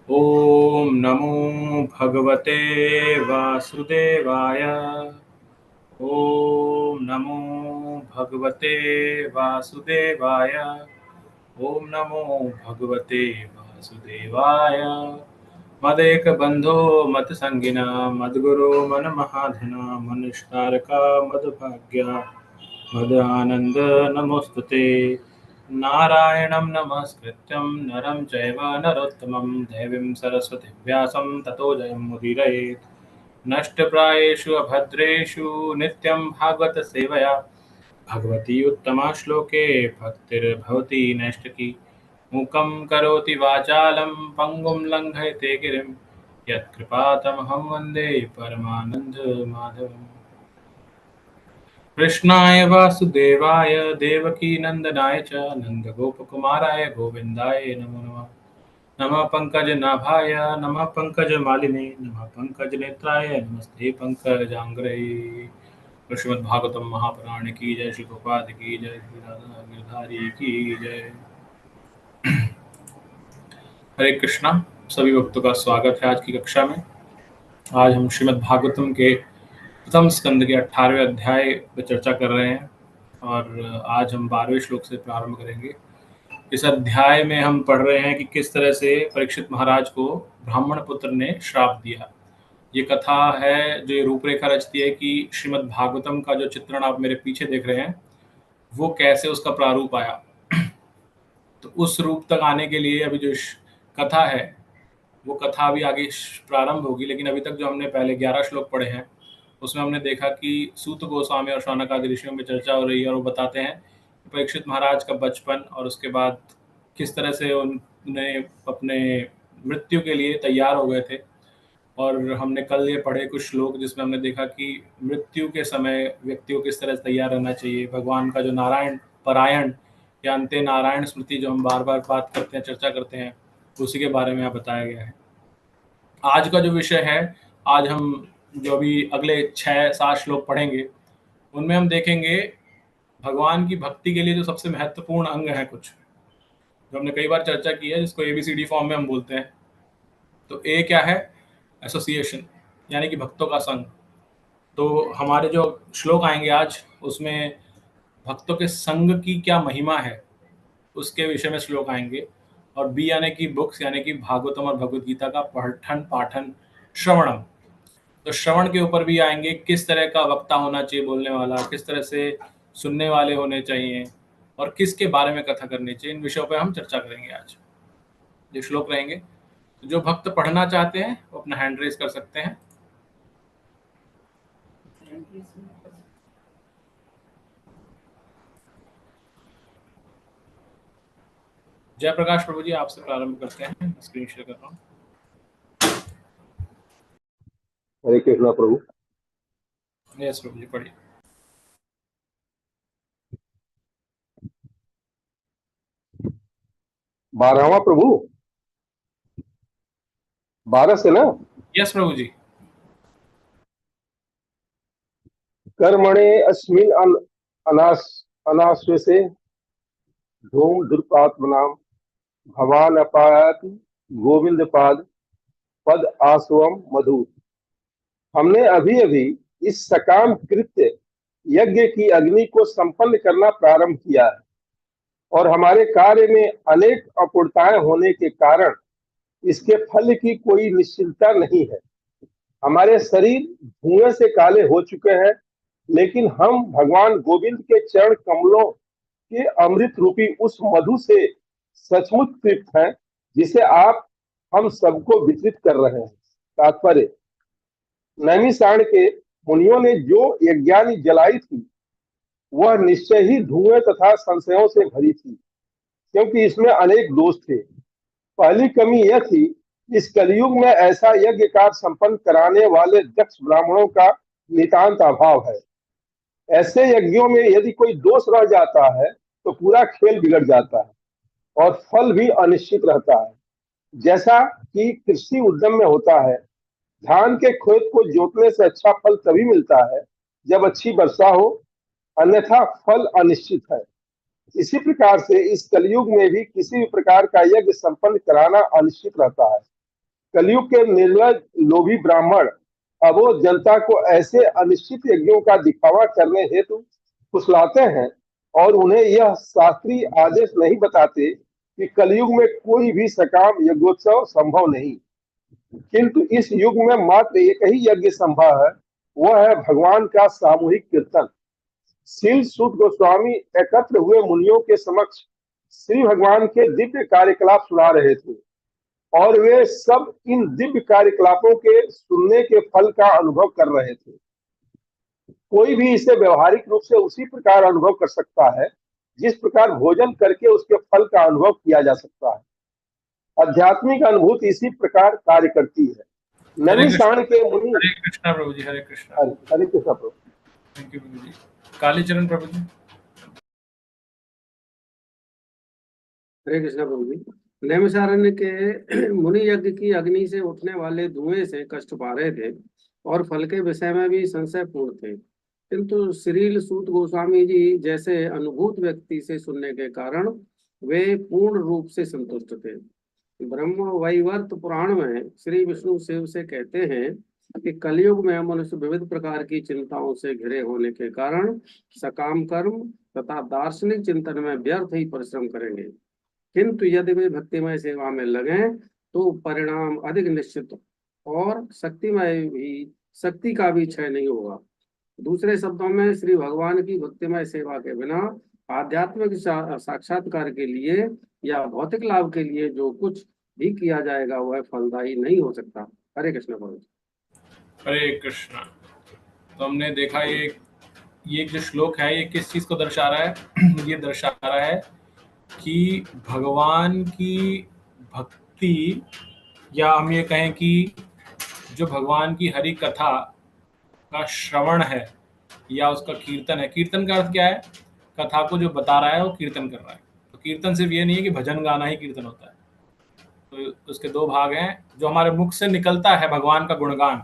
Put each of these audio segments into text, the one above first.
ओम नमो भगवते वासुदेवाय। ओम नमो भगवते वासुदेवाय। ओम नमो भगवते वासुदेवाय। मदेक बंधो मत संगिना मद्गुरो मन महाधना मनुष्कारका मदभाग्या मद आनंद नमोस्तुते। नारायणं नमस्कृत्यं नरं चैव नरोत्तमं देवीं सरस्वतीं व्यासं ततो जयमुदीरयेत्। नष्टप्रायेषु अभद्रेषु नित्यं भागवतसेवया भगवती उत्तमा श्लोके भक्तिर्भवति नैष्ठिकी। मूकं करोति वाचालं पङ्गुं लङ्घयते गिरिं यत्कृपातमहं वन्दे परमानन्दमाधवम्। कृष्णाय वासुदेवाय देवकीनन्दनाय च नन्दगोपकुमाराय गोविन्दाय नमो नमः। नमः पङ्कजनाभाय नमः पङ्कजमालिने नमः पङ्कजनेत्राय नमस्ते पङ्कजाङ्घ्रये। श्रीमद्भागवतम महापुराण की जय, श्री प्रभुपाद की जय, श्री राधा गिरधारी की जय। हरे कृष्णा। सभी भक्तों का स्वागत है आज की कक्षा में। आज हम श्रीमद् भागवतम के प्रथम स्कंद के 18वें अध्याय पर चर्चा कर रहे हैं और आज हम 12वें श्लोक से प्रारंभ करेंगे। इस अध्याय में हम पढ़ रहे हैं कि किस तरह से परीक्षित महाराज को ब्राह्मण पुत्र ने श्राप दिया। ये कथा है जो ये रूपरेखा रचती है कि श्रीमद् भागवतम का जो चित्रण आप मेरे पीछे देख रहे हैं वो कैसे उसका प्रारूप आया। तो उस रूप तक आने के लिए अभी जो कथा है वो कथा अभी आगे प्रारंभ होगी, लेकिन अभी तक जो हमने पहले 11 श्लोक पढ़े हैं उसमें हमने देखा कि सूत गोस्वामी और शौनक आदि ऋषियों में चर्चा हो रही है और वो बताते हैं कि परीक्षित महाराज का बचपन और उसके बाद किस तरह से उन्हें अपने मृत्यु के लिए तैयार हो गए थे। और हमने कल ये पढ़े कुछ श्लोक जिसमें हमने देखा कि मृत्यु के समय व्यक्ति को किस तरह से तैयार रहना चाहिए। भगवान का जो नारायण परायण या अंत्य नारायण स्मृति जो हम बार बार बात करते हैं, चर्चा करते हैं, उसी के बारे में यहाँ बताया गया है। आज का जो विषय है, आज हम जो भी अगले 6-7 श्लोक पढ़ेंगे उनमें हम देखेंगे भगवान की भक्ति के लिए जो सबसे महत्वपूर्ण अंग है कुछ जो हमने कई बार चर्चा की है, जिसको ABCD फॉर्म में हम बोलते हैं। तो ए क्या है? एसोसिएशन, यानी कि भक्तों का संग। तो हमारे जो श्लोक आएंगे आज उसमें भक्तों के संग की क्या महिमा है उसके विषय में श्लोक आएंगे। और बी यानी कि बुक्स, यानी कि भागवतम और भगवद गीता का पठन पाठन श्रवणम। तो श्रवण के ऊपर भी आएंगे, किस तरह का वक्ता होना चाहिए, बोलने वाला किस तरह से सुनने वाले होने चाहिए और किसके बारे में कथा करनी चाहिए। इन विषयों पर हम चर्चा करेंगे आज। जो श्लोक रहेंगे, जो भक्त पढ़ना चाहते हैं वो अपना हैंड रेज कर सकते हैं। जय प्रकाश प्रभु जी, आपसे प्रारंभ करते हैं। स्क्रीन शेयर कर रहा हूँ। हरे कृष्णा प्रभु। यस प्रभु जी, पढ़िए। 12वां प्रभु, 12 से ना। यस प्रभु जी। कर्मणे अस्मिन् अनाश्व से धूम दुर्पात्मनाम भवान अपायाति गोविंद पाद पद आसवम मधु। हमने अभी अभी इस सकाम कृत्य यज्ञ की अग्नि को संपन्न करना प्रारंभ किया है और हमारे कार्य में अनेक अपूर्णताएं होने के कारण इसके फल की कोई निश्चितता नहीं है। हमारे शरीर धुएं से काले हो चुके हैं, लेकिन हम भगवान गोविंद के चरण कमलों के अमृत रूपी उस मधु से सचमुच तृप्त हैं, जिसे आप हम सबको वितरित कर रहे हैं। तात्पर्य, नैमिषारण्य के मुनियों ने जो यज्ञाग्नि जलाई थी वह निश्चय ही धुएं तथा संशयों से भरी थी, क्योंकि इसमें अनेक दोष थे। पहली कमी यह थी, इस कलयुग में ऐसा यज्ञ कार्य संपन्न कराने वाले दक्ष ब्राह्मणों का नितांत अभाव है। ऐसे यज्ञों में यदि कोई दोष रह जाता है तो पूरा खेल बिगड़ जाता है और फल भी अनिश्चित रहता है। जैसा कि कृषि उद्यम में होता है, धान के खेत को जोतने से अच्छा फल तभी मिलता है जब अच्छी वर्षा हो, अन्यथा फल अनिश्चित है। इसी प्रकार से इस कलयुग में भी किसी भी प्रकार का यज्ञ संपन्न कराना अनिश्चित रहता है। कलयुग के निर्लज लोभी ब्राह्मण अबोध जनता को ऐसे अनिश्चित यज्ञों का दिखावा करने हेतु फुसलाते हैं और उन्हें यह शास्त्रीय आदेश नहीं बताते कि कलयुग में कोई भी सकाम यज्ञोत्सव संभव नहीं, किंतु इस युग में मात्र एक ही यज्ञ संभव है, वह है भगवान का सामूहिक कीर्तन। शील सूत गोस्वामी एकत्र हुए मुनियों के समक्ष श्री भगवान के दिव्य कार्यकलाप सुना रहे थे और वे सब इन दिव्य कार्यकलापों के सुनने के फल का अनुभव कर रहे थे। कोई भी इसे व्यवहारिक रूप से उसी प्रकार अनुभव कर सकता है जिस प्रकार भोजन करके उसके फल का अनुभव किया जा सकता है। आध्यात्मिक अनुभूति इसी प्रकार कार्य करती है। हरे नैमिषारण्य के मुनि हरे कृष्णा प्रभु जी, हरे कृष्णा। हरे कृष्ण प्रभु। थैंक यू प्रभु जी। कालीचरण प्रभु जी। हरे कृष्णा प्रभु जी। नैमिषारण्य के मुनि यज्ञ की अग्नि से उठने वाले धुएं से कष्ट पा रहे थे और फल के विषय में भी संशय पूर्ण थे, किंतु श्रील सूत गोस्वामी जी जैसे अनुभूत व्यक्ति से सुनने के कारण वे पूर्ण रूप से संतुष्ट थे। ब्रह्म वैवर्त पुराण में श्री विष्णु शिव से कहते हैं कि कलयुग में मनुष्य विविध प्रकार की चिंताओं से घिरे होने के कारण सकाम कर्म तथा दार्शनिक चिंतन में व्यर्थ ही परिश्रम करेंगे, किंतु यदि वे भक्तिमय सेवा में लगे तो परिणाम अधिक निश्चित और शक्ति का भी क्षय नहीं होगा। दूसरे शब्दों में श्री भगवान की भक्तिमय सेवा के बिना आध्यात्मिक साक्षात्कार के लिए या भौतिक लाभ के लिए जो कुछ भी किया जाएगा वह फलदायी नहीं हो सकता। हरे कृष्ण प्रभु। हरे कृष्णा। तो हमने देखा ये जो श्लोक है ये किस चीज को दर्शा रहा है? ये दर्शा रहा है कि भगवान की भक्ति, या हम ये कहें कि जो भगवान की हरि कथा का श्रवण है या उसका कीर्तन है। कीर्तन का अर्थ क्या है? कथा को जो बता रहा है वो कीर्तन कर रहा है। तो कीर्तन सिर्फ ये नहीं है कि भजन गाना ही कीर्तन होता है। तो उसके दो भाग हैं। जो हमारे मुख से निकलता है भगवान का गुणगान,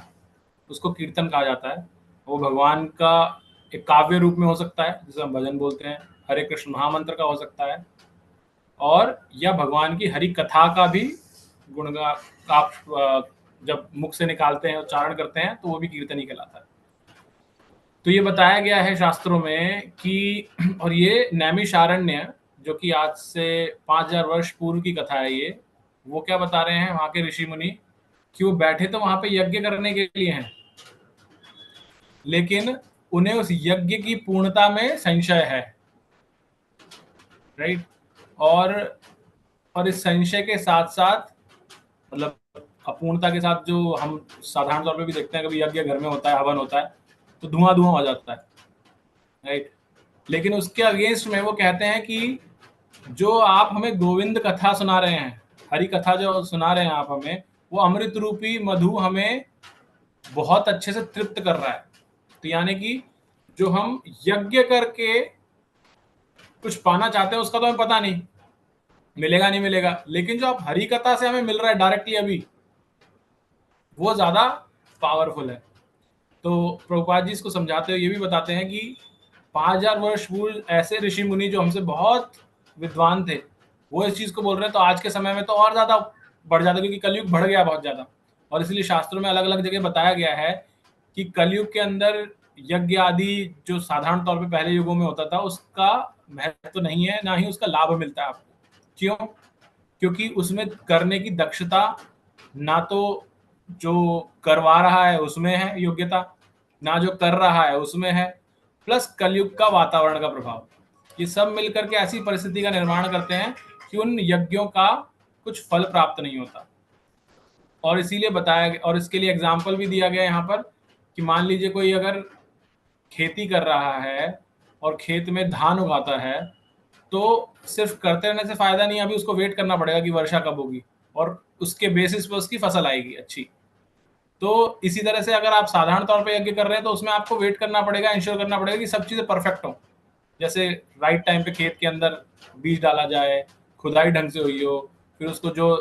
उसको कीर्तन कहा जाता है। वो भगवान का एक काव्य रूप में हो सकता है, जिसे हम भजन बोलते हैं, हरे कृष्ण महामंत्र का हो सकता है, और या भगवान की हरि कथा का भी गुणगान आप जब मुख से निकालते हैं, उच्चारण करते हैं, तो वो भी कीर्तन ही कहलाता है। तो ये बताया गया है शास्त्रों में कि, और ये नैमिषारण्य जो कि आज से 5000 वर्ष पूर्व की कथा है, ये वो क्या बता रहे हैं वहां के ऋषि मुनि कि वो बैठे तो वहां पे यज्ञ करने के लिए हैं, लेकिन उन्हें उस यज्ञ की पूर्णता में संशय है, राइट। और इस संशय के साथ साथ, मतलब अपूर्णता के साथ, जो हम साधारण तौर पे भी देखते हैं, कभी यज्ञ घर में होता है, हवन होता है तो धुआं धुआं हो जाता है, राइट। लेकिन उसके अगेंस्ट में वो कहते हैं कि जो आप हमें गोविंद कथा सुना रहे हैं, हरि कथा जो सुना रहे हैं आप हमें, वो अमृत रूपी मधु हमें बहुत अच्छे से तृप्त कर रहा है। तो यानी कि जो हम यज्ञ करके कुछ पाना चाहते हैं उसका तो हमें पता नहीं मिलेगा नहीं मिलेगा, लेकिन जो आप हरि कथा से हमें मिल रहा है डायरेक्टली अभी, वो ज्यादा पावरफुल है। तो प्रभुपाद जी इसको समझाते हुए ये भी बताते हैं कि 5000 वर्ष पूर्व ऐसे ऋषि मुनि जो हमसे बहुत विद्वान थे, वो इस चीज को बोल रहे हैं, तो आज के समय में तो और ज्यादा बढ़ जाता, क्योंकि कलयुग बढ़ गया बहुत ज्यादा। और इसलिए शास्त्रों में अलग अलग जगह बताया गया है कि कलयुग के अंदर यज्ञ आदि जो साधारण तौर पे पहले युगों में होता था, उसका महत्व तो नहीं है, ना ही उसका लाभ मिलता है आपको। क्यों? क्योंकि उसमें करने की दक्षता ना तो जो करवा रहा है उसमें है योग्यता, ना जो कर रहा है उसमें है, प्लस कलयुग का वातावरण का प्रभाव, ये सब मिलकर के ऐसी परिस्थिति का निर्माण करते हैं कि उन यज्ञों का कुछ फल प्राप्त नहीं होता। और इसीलिए बताया गया, और इसके लिए एग्जाम्पल भी दिया गया यहाँ पर कि मान लीजिए कोई अगर खेती कर रहा है और खेत में धान उगाता है, तो सिर्फ करते रहने से फायदा नहीं, अभी उसको वेट करना पड़ेगा कि वर्षा कब होगी और उसके बेसिस पे उसकी फसल आएगी अच्छी। तो इसी तरह से अगर आप साधारण तौर पे यज्ञ कर रहे हैं तो उसमें आपको वेट करना पड़ेगा, इंश्योर करना पड़ेगा कि सब चीजें परफेक्ट हो। जैसे राइट टाइम पे खेत के अंदर बीज डाला जाए, खुदाई ढंग से हुई हो, फिर उसको जो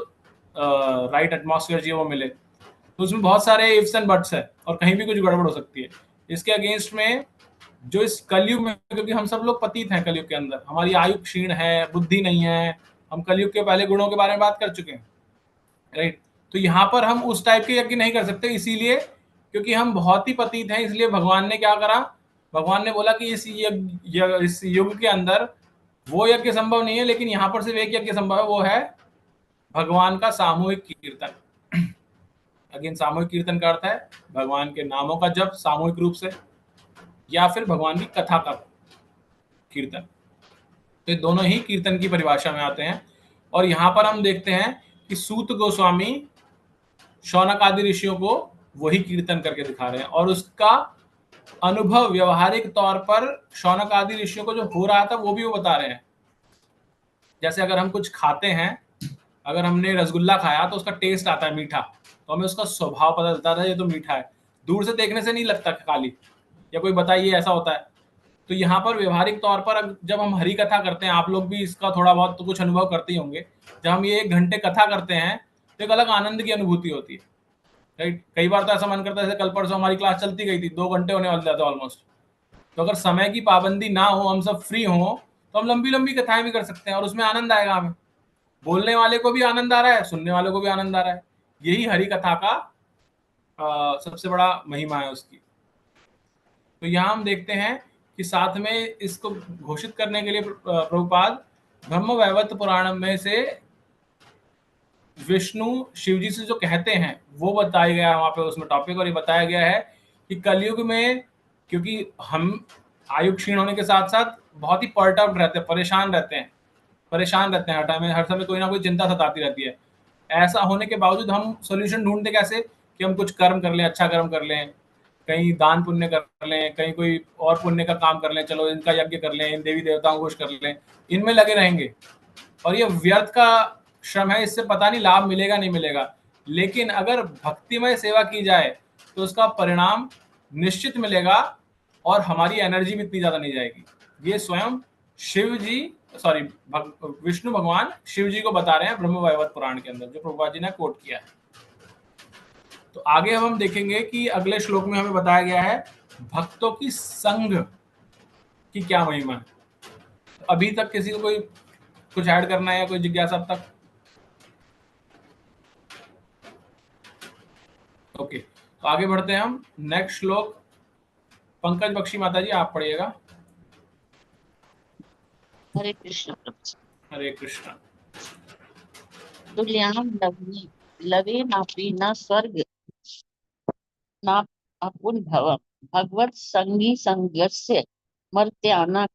राइट एटमॉस्फेयर चाहिए वो मिले। तो उसमें बहुत सारे इफ्स एंड बट्स है और कहीं भी कुछ गड़बड़ हो सकती है। इसके अगेंस्ट में जो इस कलयुग में, क्योंकि हम सब लोग पतित हैं कलयुग के अंदर, हमारी आयु क्षीण है, बुद्धि नहीं है, हम कलयुग के पहले गुणों के बारे में बात कर चुके हैं, राइट। तो यहाँ पर हम उस टाइप के यज्ञ नहीं कर सकते, इसीलिए क्योंकि हम बहुत ही पतित हैं, इसलिए भगवान ने क्या करा, भगवान ने बोला कि इस युग के अंदर वो यज्ञ संभव नहीं है, लेकिन यहाँ पर सिर्फ एक यज्ञ संभव है, वो है भगवान का सामूहिक कीर्तन। अगेन सामूहिक कीर्तन का अर्थ है भगवान के नामों का जप सामूहिक रूप से, या फिर भगवान की कथा का कीर्तन। तो ये दोनों ही कीर्तन की परिभाषा में आते हैं। और यहाँ पर हम देखते हैं कि सूत गोस्वामी शौनक आदि ऋषियों को वही कीर्तन करके दिखा रहे हैं, और उसका अनुभव व्यवहारिक तौर पर शौनक आदि ऋषियों को जो हो रहा था वो भी वो बता रहे हैं। जैसे अगर हम कुछ खाते हैं, अगर हमने रसगुल्ला खाया तो उसका टेस्ट आता है मीठा, तो हमें उसका स्वभाव पता चलता है ये तो मीठा है, दूर से देखने से नहीं लगता खाली, या कोई बताइए ऐसा होता है। तो यहाँ पर व्यवहारिक तौर पर जब हम हरि कथा करते हैं, आप लोग भी इसका थोड़ा बहुत तो कुछ अनुभव करते ही होंगे, जब हम ये 1 घंटे कथा करते हैं तो एक अलग आनंद की अनुभूति होती है, राइट। कई बार तो ऐसा मन करता है, जैसे कल परसों हमारी क्लास चलती गई थी, 2 घंटे होने वाले थे ऑलमोस्ट, तो अगर समय की पाबंदी ना हो, हम सब फ्री हो, तो हम लंबी लंबी कथाएं भी कर सकते हैं और उसमें आनंद आएगा हमें, बोलने वाले को भी आनंद आ रहा है, सुनने वाले को भी आनंद आ रहा है। यही हरि कथा का सबसे बड़ा महिमा है उसकी। तो यहाँ हम देखते हैं कि साथ में इसको घोषित करने के लिए प्रभुपाद ब्रह्म वैवर्त पुराण में से विष्णु शिव जी से जो कहते हैं वो बताया गया है वहां पे उसमें टॉपिक, और ये बताया गया है कि कलयुग में, क्योंकि हम आयु क्षीण होने के साथ साथ बहुत ही पर्ट आउट रहते हैं, परेशान रहते हैं हर समय कोई ना कोई चिंता सताती रहती है। ऐसा होने के बावजूद हम सोल्यूशन ढूंढते कैसे, कि हम कुछ कर्म कर लें, अच्छा कर्म कर लें, कहीं दान पुण्य कर लें, कहीं कोई और पुण्य का काम कर लें, चलो इनका यज्ञ कर लें, इन देवी देवताओं को कुछ कर लें, इनमें लगे रहेंगे। और ये व्यर्थ का श्रम है, इससे पता नहीं लाभ मिलेगा नहीं मिलेगा, लेकिन अगर भक्तिमय सेवा की जाए तो उसका परिणाम निश्चित मिलेगा, और हमारी एनर्जी भी इतनी ज्यादा नहीं जाएगी। ये स्वयं शिव जी, सॉरी विष्णु भगवान शिव जी को बता रहे हैं ब्रह्म वैवर्त पुराण के अंदर, जो प्रभुपाद जी ने कोट किया है। तो आगे हम देखेंगे कि अगले श्लोक में हमें बताया गया है भक्तों की संघ की क्या महिमा है। अभी तक किसी को कोई कुछ ऐड करना है या कोई जिज्ञासा अब तक? ओके, तो आगे बढ़ते हैं हम। नेक्स्ट श्लोक पंकज बख्शी माता जी आप पढ़िएगा। हरे कृष्ण प्रभु। हरे कृष्ण। तुल्याम लवे नापी न स्वर्ग ना अपुन भवम भगवत संगी संगस्य मर्त्याना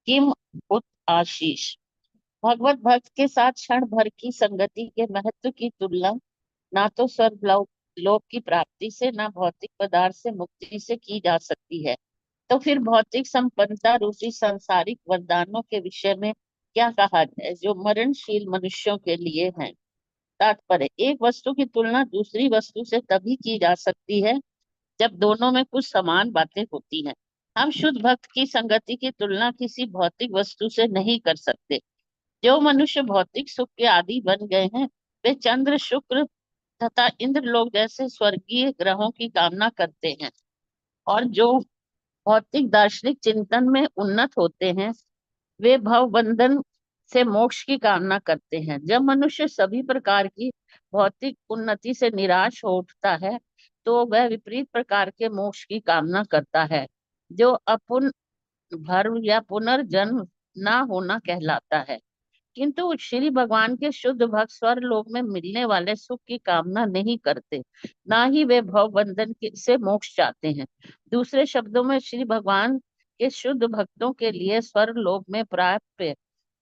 किम उत आशीष। भगवत भक्त के साथ क्षण भर की संगति के महत्व की तुलना ना तो स्वर्ग लोक की प्राप्ति से, ना भौतिक पदार्थ से मुक्ति से की जा सकती है। तो फिर भौतिक संपन्नता रूपी सांसारिक वरदानों के विषय में क्या कहा जाए जो मरणशील मनुष्यों के लिए हैं। तात्पर्य, एक वस्तु की तुलना दूसरी वस्तु से तभी की जा सकती है जब दोनों में कुछ समान बातें होती हैं। हम शुद्ध भक्त की संगति की तुलना किसी भौतिक वस्तु से नहीं कर सकते। जो मनुष्य भौतिक सुख के आदी बन गए हैं, वे चंद्र, शुक्र तथा इंद्र लोग जैसे स्वर्गीय ग्रहों की कामना करते हैं, और जो भौतिक दार्शनिक चिंतन में उन्नत होते हैं, वे भव बंधन से मोक्ष की कामना करते हैं। जब मनुष्य सभी प्रकार की भौतिक उन्नति से निराश हो उठता है, तो वह विपरीत प्रकार के मोक्ष की कामना करता है, जो अपुन भर्व या पुनर्जन्म ना होना कहलाता है। किंतु श्री भगवान के शुद्ध भक्त स्वर्ग लोक में मिलने वाले सुख की कामना नहीं करते, ना ही वे भव बंधन से मोक्ष चाहते हैं। दूसरे शब्दों में, श्री भगवान के शुद्ध भक्तों के लिए स्वर्ग लोक में प्राप्त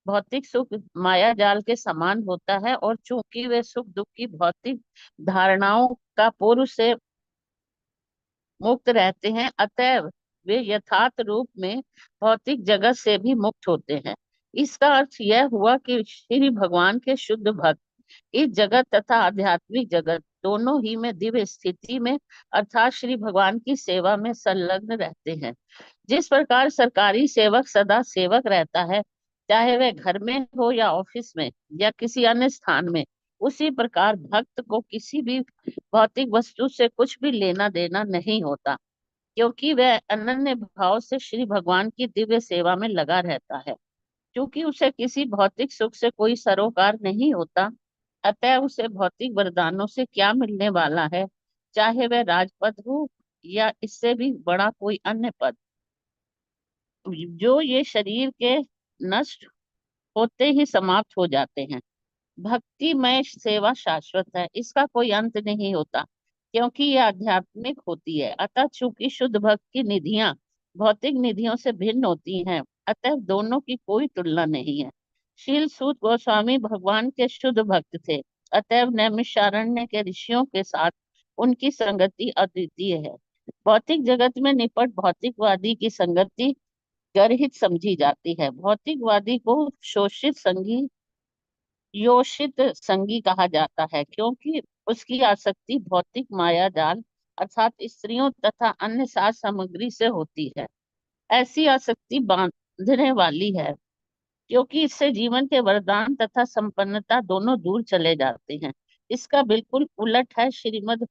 भौतिक सुख माया जाल के समान होता है, और चूंकि वे सुख दुख की भौतिक धारणाओं का पूर्व से मुक्त रहते हैं, अतएव वे यथार्थ रूप में भौतिक जगत से भी मुक्त होते हैं। इसका अर्थ यह हुआ कि श्री भगवान के शुद्ध भक्त इस जगत तथा आध्यात्मिक जगत दोनों ही में दिव्य स्थिति में अर्थात श्री भगवान की सेवा में संलग्न रहते हैं। जिस प्रकार सरकारी सेवक सदा सेवक रहता है, चाहे वह घर में हो या ऑफिस में या किसी अन्य स्थान में, उसी प्रकार भक्त को किसी भी भौतिक वस्तु से कुछ भी लेना देना नहीं होता, क्योंकि वह अनन्य भाव से श्री भगवान की दिव्य सेवा में लगा रहता है। क्योंकि उसे किसी भौतिक सुख से कोई सरोकार नहीं होता, अतः उसे भौतिक वरदानों से क्या मिलने वाला है, चाहे वह राजपद हो या इससे भी बड़ा कोई अन्य पद। जो ये शरीर के नष्ट होते ही समाप्त हो जाते हैं। भक्तिमय सेवा शाश्वत है, इसका कोई अंत नहीं होता, क्योंकि यह आध्यात्मिक होती है। अतः चूंकि शुद्ध भक्त की निधियां भौतिक निधियों से भिन्न होती हैं, अतः दोनों की कोई तुलना नहीं है। शील सूत गोस्वामी भगवान के शुद्ध भक्त थे, अतएव नैमिषारण्य के ऋषियों के साथ उनकी संगति अद्वितीय है। भौतिक जगत में निपट भौतिकवादी की संगति गर्हित समझी जाती है। भौतिकवादी को शोषित संगी योषित संगी कहा जाता है, क्योंकि उसकी आसक्ति भौतिक माया जाल अर्थात स्त्रियों तथा अन्य साज सामग्री से होती है। ऐसी आसक्ति बांधने वाली है, क्योंकि इससे जीवन के वरदान तथा संपन्नता दोनों दूर चले जाते हैं। इसका बिल्कुल उलट है श्रीमद्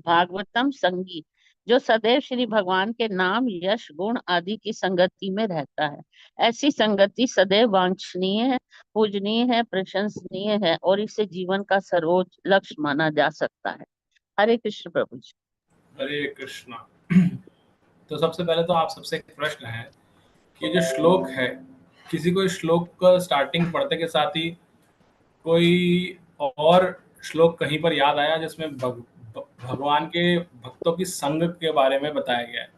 भागवतम संगी, जो सदैव श्री भगवान के नाम यश गुण आदि की संगति में रहता है। ऐसी संगति सदैव वांछनीय है, पूजनीय है, प्रशंसनीय है और इसे जीवन का सर्वोच्च लक्ष्य माना जा सकता है। हरे कृष्ण प्रभु जी। हरे कृष्णा। तो सबसे पहले तो आप सबसे एक प्रश्न है कि जो श्लोक है, किसी को इस श्लोक का स्टार्टिंग पढ़ते के साथ ही कोई और श्लोक कहीं पर याद आया जिसमें भगवान के भक्तों की संग के बारे में बताया गया है?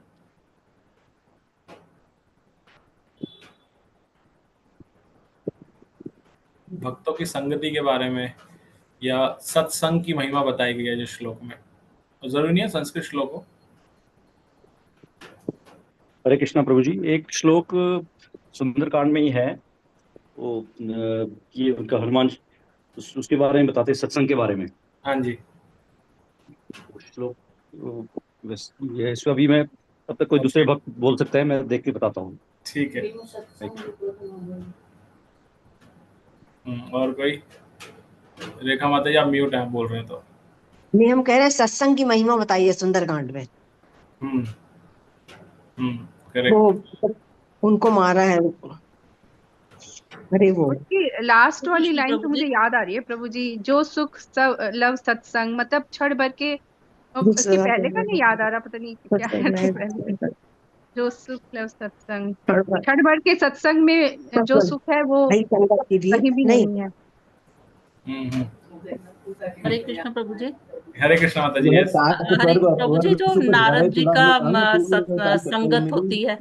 भक्तों की संगति के बारे में या सत्संग की महिमा बताई गई है जिस श्लोक में, तो जरूरी नहीं है संस्कृत श्लोक हो। हरे कृष्णा प्रभु जी, एक श्लोक सुंदरकांड में ही है, वो ये उनका हनुमान उसके बारे में बताते हैं, सत्संग के बारे में। हाँ जी। वो श्लोक ये इसको अभी मैं तब तक कोई दूसरे भक्त बोल सकता है, मैं देख के बताता हूँ। ठीक है। और कोई? रेखा माता जी आप म्यूट हैं, बोल रहे हैं तो। नहीं, हम कह रहे हैं सत्संग की महिमा बताइए सुंदरकांड में। करेक्ट। वो उनको मारा है। अरे वो लास्ट वाली लाइन तो मुझे याद आ रही है प्रभु जी, जो सुख लव सत्संग, मतलब क्षण भर के, इसके पहले का नहीं याद आ रहा, पता नहीं क्या है पहले। जो सुख लव सत्संग, क्षण भर के सत्संग में जो सुख है वो कहीं भी नहीं है। हरे कृष्ण प्रभु जी। हरे कृष्ण माता जी। हरे प्रभु जी, जो नारद जी का संगत होती है।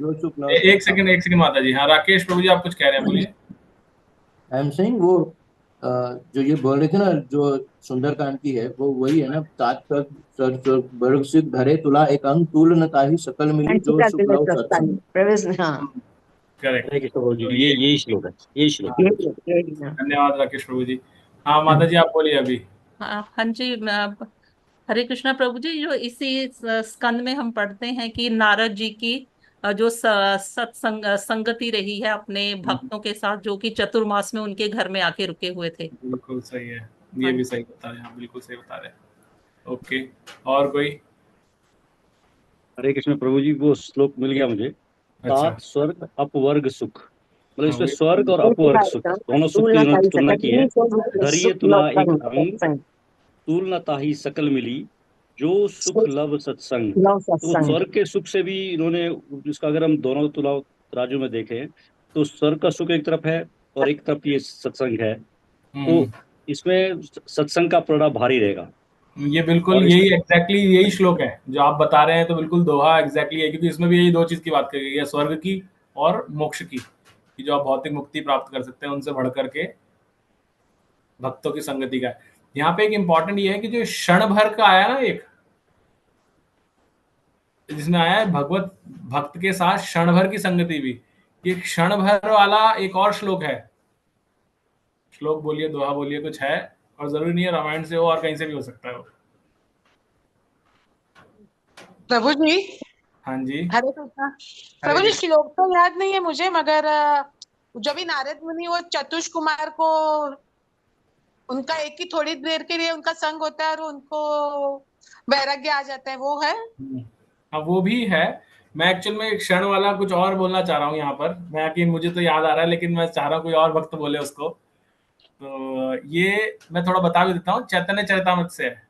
एक सेकंड माता जी। हाँ राकेश प्रभु जी आप कुछ कह रहे हैं, बोलिए। आई एम सेइंग वो जो ये बोल रहे थे ना, जो सुंदरकांड की है वो वही है ना, तात से धरे तुला एक अंग तूल न ताहि सकल मिली जो सुख लव सत्संग। हाँ करेक्ट। ये यही श्लोक है, यही श्लोक। धन्यवाद राकेश प्रभु जी। हाँ माता जी आप बोलिए अभी। हाँ जी, हरे कृष्णा प्रभु जी, जो इसी स्कंद में हम पढ़ते हैं कि नारद जी की जो सत्संग संगति रही है अपने भक्तों के साथ, जो कि चतुर्मास में उनके घर में आके रुके हुए थे। बिल्कुल सही है, ये भी सही बता रहे हैं, बिल्कुल सही बता रहे हैं। ओके, और कोई? हरे कृष्ण प्रभु जी, वो श्लोक मिल गया मुझे। तात स्वर्ग अपवर्ग सुख, मतलब इसमें स्वर्ग और अपवर्ग सुख दोनों सुख की इन्होंने तुलना की है। धरिये तुला एक अंग तूल न ताहि सकल मिली जो सुख लव सत्संग। तो स्वर्ग के सुख से भी इन्होंने, जिसका अगर हम दोनों तुला राजू में देखें तो स्वर्ग का सुख एक तरफ है और एक तरफ ये सत्संग है, तो इसमें सत्संग का प्रभाव भारी रहेगा। ये बिल्कुल यही एग्जैक्टली यही श्लोक है जो आप बता रहे हैं, तो बिल्कुल दोहा एग्जैक्टली है, क्योंकि इसमें भी यही दो चीज की बात करी गई है, स्वर्ग की और मोक्ष की, कि जो आप भौतिक मुक्ति प्राप्त कर सकते हैं उनसे बढ़ करके भक्तों की संगति का। यहाँ पे एक इम्पोर्टेंट ये है कि जो क्षण भर का आया ना, एक जिसमें आया है भगवत भक्त के साथ क्षण भर की संगति भी, ये क्षण भर वाला एक और श्लोक है। श्लोक बोलिए, दोहा बोलिए, कुछ है, और जरूरी नहीं है रामायण से हो और कहीं से भी हो सकता है वो। प्रभु जी। हाँ जी। हरे कृष्णा प्रभु जी, श्लोक तो याद नहीं है मुझे, मगर जो भी नारद मुनि वो चतुष कुमार को उनका एक ही थोड़ी देर के लिए उनका संग होता है और उनको वैराग्य आ जाता है, वो है। हाँ वो भी है। मैं एक्चुअल में क्षण वाला कुछ और बोलना चाह रहा हूँ यहाँ पर, मैं कि मुझे तो याद आ रहा है लेकिन मैं चाह रहा हूँ कोई और भक्त बोले उसको। तो ये मैं थोड़ा बता भी देता हूँ, चैतन्य चरितामृत से है,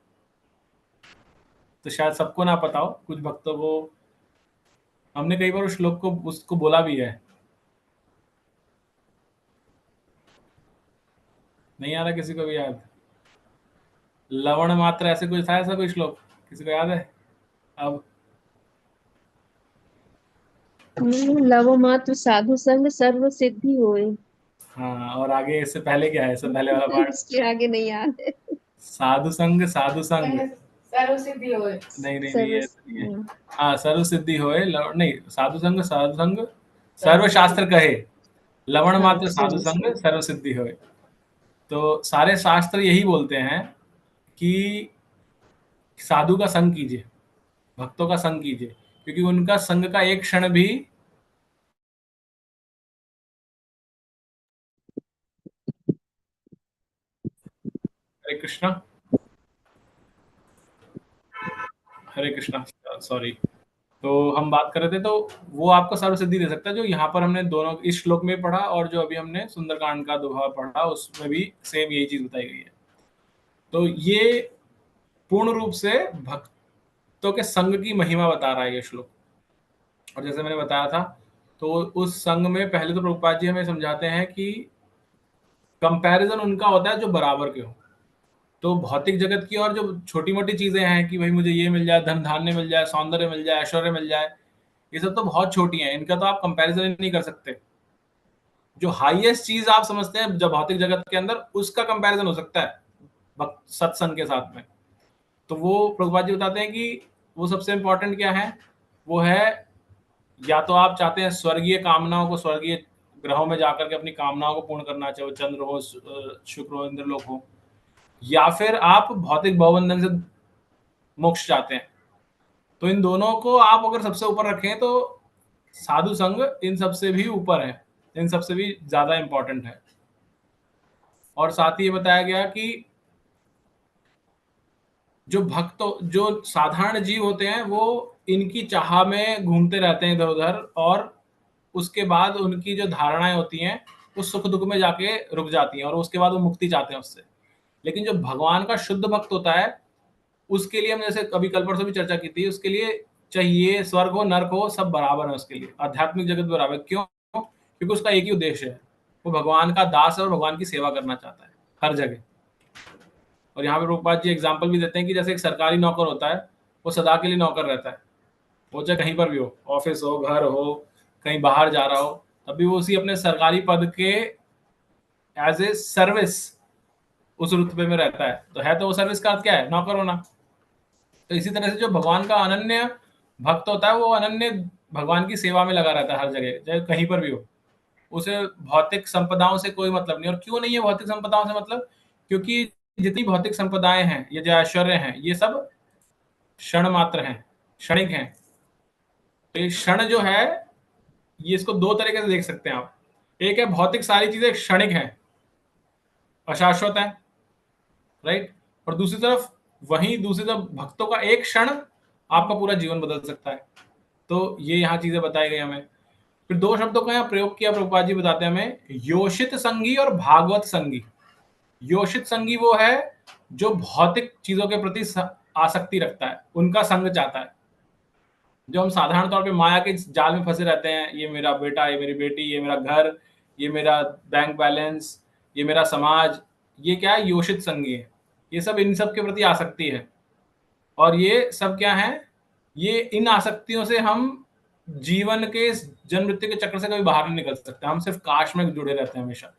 तो शायद सबको ना पता हो, कुछ भक्तों को हमने कई बार उस श्लोक को उसको बोला भी है। नहीं आ रहा किसी को भी याद? लवण मात्र ऐसे कुछ था, ऐसा कोई श्लोक किसी को याद है? अब लव मात्र साधु संग सर्व सिद्धि होए। हाँ, और आगे इससे पहले क्या है? इससे पहले वाला पार्ट इसके आगे नहीं याद है। साधु संग सर्व सिद्धि होए। नहीं नहीं नहीं, सर्व ऐसा नहीं है। हाँ, सर्व सिद्धि होए, नहीं, साधु संग सर्व शास्त्र कहे, लवण हाँ मात्र साधु सर्व संग सर्व सिद्धि होए। तो सारे शास्त्र यही बोलते हैं कि साधु का संग कीजिए, भक्तों का संग कीजिए, क्योंकि उनका संग का एक क्षण भी हरे कृष्णा, हरे कृष्णा, सॉरी। तो हम बात कर रहे थे, तो वो आपको सर्व सिद्धि दे सकता है, जो यहाँ पर हमने दोनों इस श्लोक में पढ़ा और जो अभी हमने सुंदरकांड का दोहा पढ़ा उसमें भी सेम यही चीज बताई गई है। तो ये पूर्ण रूप से भक्तों के संग की महिमा बता रहा है ये श्लोक। और जैसे मैंने बताया था, तो उस संग में पहले तो प्रभुपाद जी हमें समझाते हैं कि कंपैरिजन उनका होता है जो बराबर के हो। तो भौतिक जगत की और जो छोटी मोटी चीजें हैं कि भाई मुझे ये मिल जाए, धन धान्य मिल जाए, सौंदर्य मिल जाए, ऐश्वर्य मिल जाए, ये सब तो बहुत छोटी हैं, इनका तो आप कंपैरिजन ही नहीं कर सकते। जो हाईएस्ट चीज आप समझते हैं जब भौतिक जगत के अंदर, उसका कंपैरिजन हो सकता है सत्संग के साथ में। तो वो प्रभुपाद जी बताते हैं कि वो सबसे इंपॉर्टेंट क्या है, वो है या तो आप चाहते हैं स्वर्गीय कामनाओं को, स्वर्गीय ग्रहों में जाकर के अपनी कामनाओं को पूर्ण करना, चाहे वो चंद्र हो, शुक्र हो, इंद्रलोक हो, या फिर आप भौतिक बहुबंधन से मोक्ष चाहते हैं। तो इन दोनों को आप अगर सबसे ऊपर रखें तो साधु संग इन सबसे भी ऊपर है, इन सबसे भी ज्यादा इंपॉर्टेंट है। और साथ ही ये बताया गया कि जो साधारण जीव होते हैं वो इनकी चाह में घूमते रहते हैं इधर उधर, और उसके बाद उनकी जो धारणाएं होती हैं वो सुख दुख में जाके रुक जाती हैं, और उसके बाद वो मुक्ति चाहते हैं उससे। लेकिन जो भगवान का शुद्ध भक्त होता है, उसके लिए हम जैसे कभी कल परसों भी चर्चा की थी, उसके लिए चाहिए स्वर्ग हो नर्क हो सब बराबर है, उसके लिए आध्यात्मिक जगत बराबर। क्यों? क्योंकि उसका एक ही उद्देश्य है, वो भगवान का दास है और भगवान की सेवा करना चाहता है हर जगह। और यहाँ पे प्रभुपाद जी एग्जाम्पल भी देते हैं कि जैसे एक सरकारी नौकर होता है, वो सदा के लिए नौकर रहता है, वो चाहे कहीं पर भी हो, ऑफिस हो, घर हो, कहीं बाहर जा रहा हो, तब भी वो उसी अपने सरकारी पद के एज ए सर्विस उस रुतबे में रहता है। तो वो सर्विस का अर्थ क्या है? नौकर होना। तो इसी तरह से जो भगवान का अनन्य भक्त होता है, वो अनन्य भगवान की सेवा में लगा रहता है हर जगह, चाहे कहीं पर भी हो। उसे भौतिक संपदाओं से कोई मतलब नहीं। और क्यों नहीं है भौतिक संपदाओं से मतलब? क्योंकि जितनी भौतिक संपदाएं हैं, ये जो ऐश्वर्य हैं, ये सब क्षण मात्र हैं, क्षणिक हैं। तो ये क्षण जो है, ये इसको दो तरीके से देख सकते हैं आप। एक है भौतिक सारी चीजें क्षणिक हैं, अशाश्वत है, राइट। और दूसरी तरफ भक्तों का एक क्षण आपका पूरा जीवन बदल सकता है। तो ये यहाँ चीजें बताई गई हमें। फिर दो शब्दों का यहाँ प्रयोग किया प्रभुपाद जी बताते हैं हमें, योषित संगी और भागवत संगी। योषित संगी वो है जो भौतिक चीजों के प्रति आसक्ति रखता है, उनका संग चाहता है। जो हम साधारण तौर पे माया के जाल में फंसे रहते हैं, ये मेरा बेटा, ये मेरी बेटी, ये मेरा घर, ये मेरा बैंक बैलेंस, ये मेरा समाज, ये क्या है? योषित संगी है। ये सब इन सब के प्रति आसक्ति है। और ये सब क्या है? ये इन आसक्तियों से हम जीवन के जन्म मृत्यु के चक्र से कभी बाहर नहीं निकल सकते, हम सिर्फ काश में जुड़े रहते हैं हमेशा।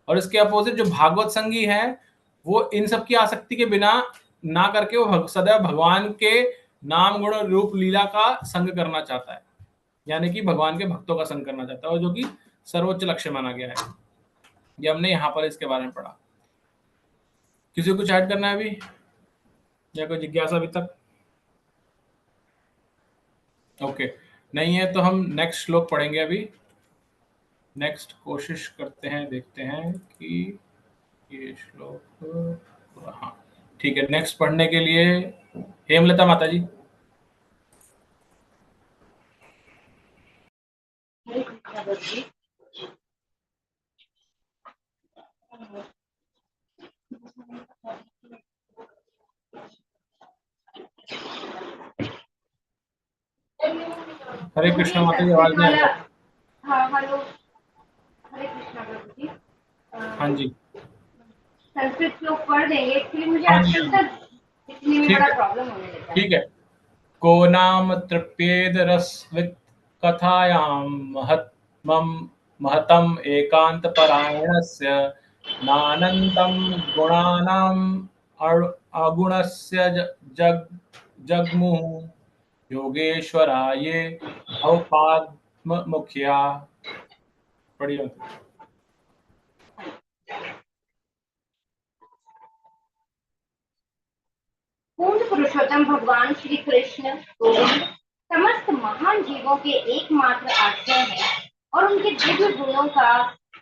और इसके अपोजिट जो भागवत संगी है, वो इन सब की आसक्ति के बिना ना करके वो सदैव भगवान के नाम गुण रूप लीला का संग करना चाहता है, यानी कि भगवान के भक्तों का संग करना चाहता है, और जो कि सर्वोच्च लक्ष्य माना गया है। ये हमने यहाँ पर इसके बारे में पढ़ा। किसी को कुछ ऐड करना है अभी, या कोई जिज्ञासा अभी तक? ओके, नहीं है तो हम नेक्स्ट श्लोक पढ़ेंगे अभी। नेक्स्ट कोशिश करते हैं, देखते हैं कि ये श्लोक, हाँ ठीक है। नेक्स्ट पढ़ने के लिए हेमलता माता जी। हरे कृष्णा हरे कृष्णा माता की आवाज नहीं आ रही। हाँ हेलो, हरे कृष्णा प्रभु जी। हाँ जी, संस्कृत श्लोक पढ़ देंगे, एक्चुअली मुझे हाँ जी, आजकल तक लिखने में ठीक बड़ा है, प्रॉब्लम होने लगा है। ठीक है। को नाम तृप्येद रसवित् कथायां महतम एकांत परायणस्य नानंतं गुणानाम् अगुणस्य जग्मुः योगेश्वराये भवपाद्ममुख्या। पढ़िए। पूर्ण पुरुषोत्तम भगवान श्री कृष्ण गोविंद समस्त महान जीवों के एकमात्र आश्रय हैं और उनके दिव्य गुणों का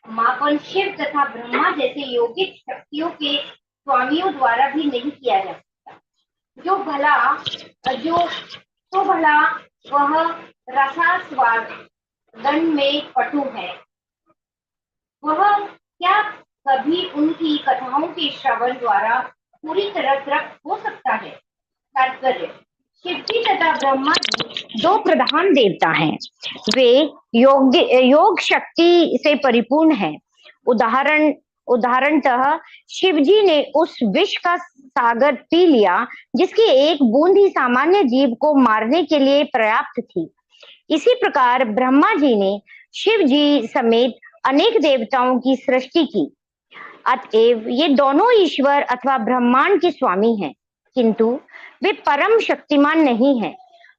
मापन शिव तथा ब्रह्मा जैसे योगिक शक्तियों के स्वामियों द्वारा भी नहीं किया जा सकता। जो भला वह रसास्वादन में पटु है, वह क्या कभी उनकी कथाओं के श्रवण द्वारा पूरी तरह तृप्त हो सकता है। तात्पर्य, शिवजी तथा ब्रह्मा जी दो प्रधान देवता हैं। वे योग शक्ति से परिपूर्ण हैं। उदाहरणतः शिवजी ने उस विष का सागर पी लिया जिसकी एक बूंद ही सामान्य जीव को मारने के लिए पर्याप्त थी। इसी प्रकार ब्रह्मा जी ने शिव जी समेत अनेक देवताओं की सृष्टि की। अतएव ये दोनों ईश्वर अथवा ब्रह्मांड के स्वामी हैं, किंतु वे परम शक्तिमान नहीं हैं।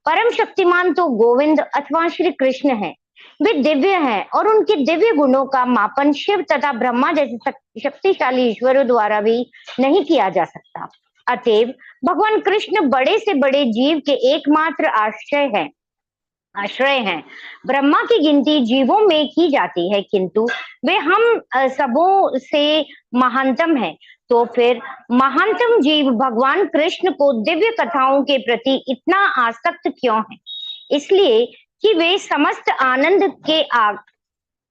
परम शक्तिमान तो गोविंद अथवा श्री कृष्ण हैं। वे दिव्य हैं और उनके दिव्य गुणों का मापन शिव तथा ब्रह्मा जैसे शक्तिशाली ईश्वरों द्वारा भी नहीं किया जा सकता। अतएव भगवान कृष्ण बड़े से बड़े जीव के एकमात्र आश्रय हैं। ब्रह्मा की गिनती जीवों में की जाती है, किंतु वे हम सबों से महानतम हैं। तो फिर महानतम जीव भगवान कृष्ण को दिव्य कथाओं के प्रति इतना आसक्त क्यों है? इसलिए कि वे समस्त आनंद के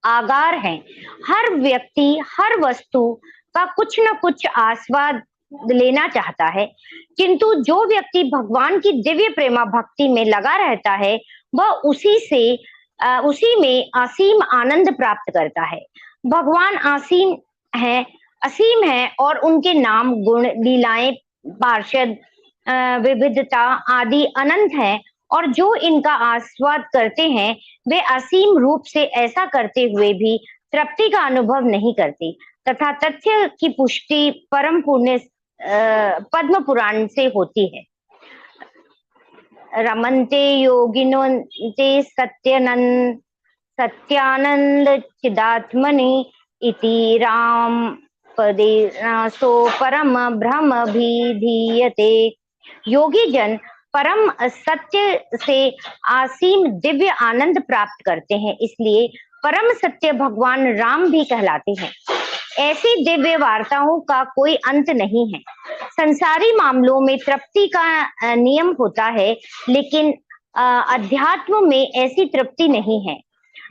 आगार हैं। हर व्यक्ति हर वस्तु का कुछ न कुछ आस्वाद लेना चाहता है, किंतु जो व्यक्ति भगवान की दिव्य प्रेमा भक्ति में लगा रहता है वह उसी में असीम आनंद प्राप्त करता है। भगवान असीम है और उनके नाम गुण लीलाएं पार्षद विविधता आदि अनंत हैं और जो इनका आस्वाद करते हैं वे असीम रूप से ऐसा करते हुए भी तृप्ति का अनुभव नहीं करते तथा तथ्य की पुष्टि परम पुण्य पद्म पुराण से होती है। रमन्ते योगिनो ते सत्यानंद चिदात्मनि इति राम पदे सो परम ब्रह्म भी धीयते। योगी जन परम सत्य से असीम दिव्य आनंद प्राप्त करते हैं, इसलिए परम सत्य भगवान राम भी कहलाते हैं। ऐसी दिव्य वार्ताओं का कोई अंत नहीं है। संसारी मामलों में तृप्ति का नियम होता है, लेकिन अध्यात्म में ऐसी तृप्ति नहीं है।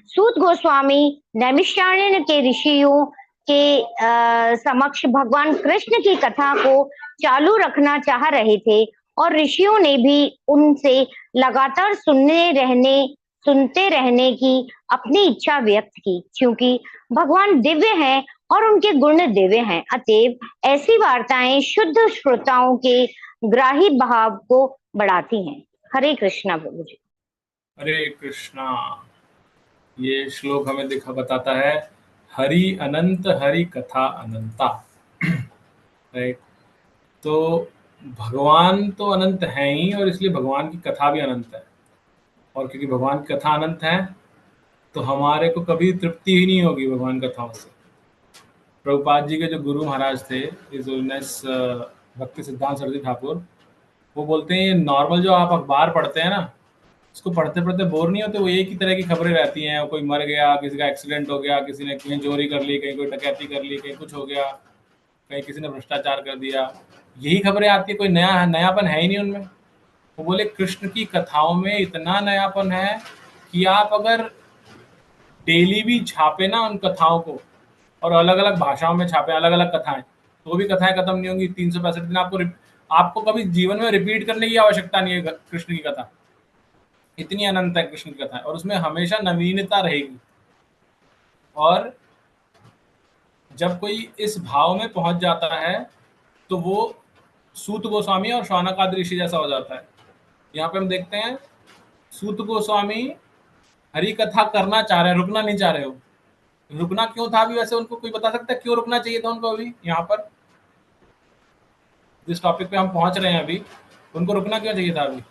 सूत गोस्वामी नैमिषारण्य के ऋषियों के समक्ष भगवान कृष्ण की कथा को चालू रखना चाह रहे थे और ऋषियों ने भी उनसे लगातार सुनते रहने की अपनी इच्छा व्यक्त की, क्योंकि भगवान दिव्य हैं और उनके गुण दिव्य हैं। अतएव ऐसी वार्ताएं शुद्ध श्रोताओं के ग्राही भाव को बढ़ाती हैं। हरे कृष्णा प्रभु जी। हरे कृष्णा। ये श्लोक हमें बताता है हरि अनंत हरि कथा अनंता। राइट, तो भगवान तो अनंत है ही और इसलिए भगवान की कथा भी अनंत है। और क्योंकि भगवान की कथा अनंत है तो हमारे को कभी तृप्ति ही नहीं होगी भगवान कथाओं से। प्रभुपाद जी के जो गुरु महाराज थे इस भक्ति सिद्धांत सरस्वती ठाकुर, वो बोलते हैं ये नॉर्मल जो आप अखबार पढ़ते हैं ना, उसको पढ़ते पढ़ते बोर नहीं होते। वो एक ही तरह की खबरें रहती हैं, कोई मर गया, किसी का एक्सीडेंट हो गया, किसी ने कहीं चोरी कर ली, कहीं कोई डकैती कर ली, कहीं कुछ हो गया, कहीं किसी ने भ्रष्टाचार कर दिया, यही खबरें आती है। कोई नयापन है ही नहीं उनमें। वो बोले कृष्ण की कथाओं में इतना नयापन है कि आप अगर डेली भी छापे ना उन कथाओं को और अलग अलग भाषाओं में छापे अलग अलग कथाएं, तो भी कथाएं खत्म नहीं होंगी। 365 दिन आपको कभी जीवन में रिपीट करने की आवश्यकता नहीं है कृष्ण की कथा। इतनी अनंत है कृष्ण की कथा, और उसमें हमेशा नवीनता रहेगी। और जब कोई इस भाव में पहुंच जाता है तो वो सूत गोस्वामी और शौनकादि ऋषि जैसा हो जाता है। यहाँ पे हम देखते हैं सूत गोस्वामी हरि कथा करना चाह रहे हैं, रुकना नहीं चाह रहे हो। रुकना क्यों था अभी, वैसे उनको कोई बता सकता है क्यों रुकना चाहिए था उनको अभी? यहाँ पर जिस टॉपिक पे हम पहुंच रहे हैं अभी, उनको रुकना क्यों चाहिए था अभी?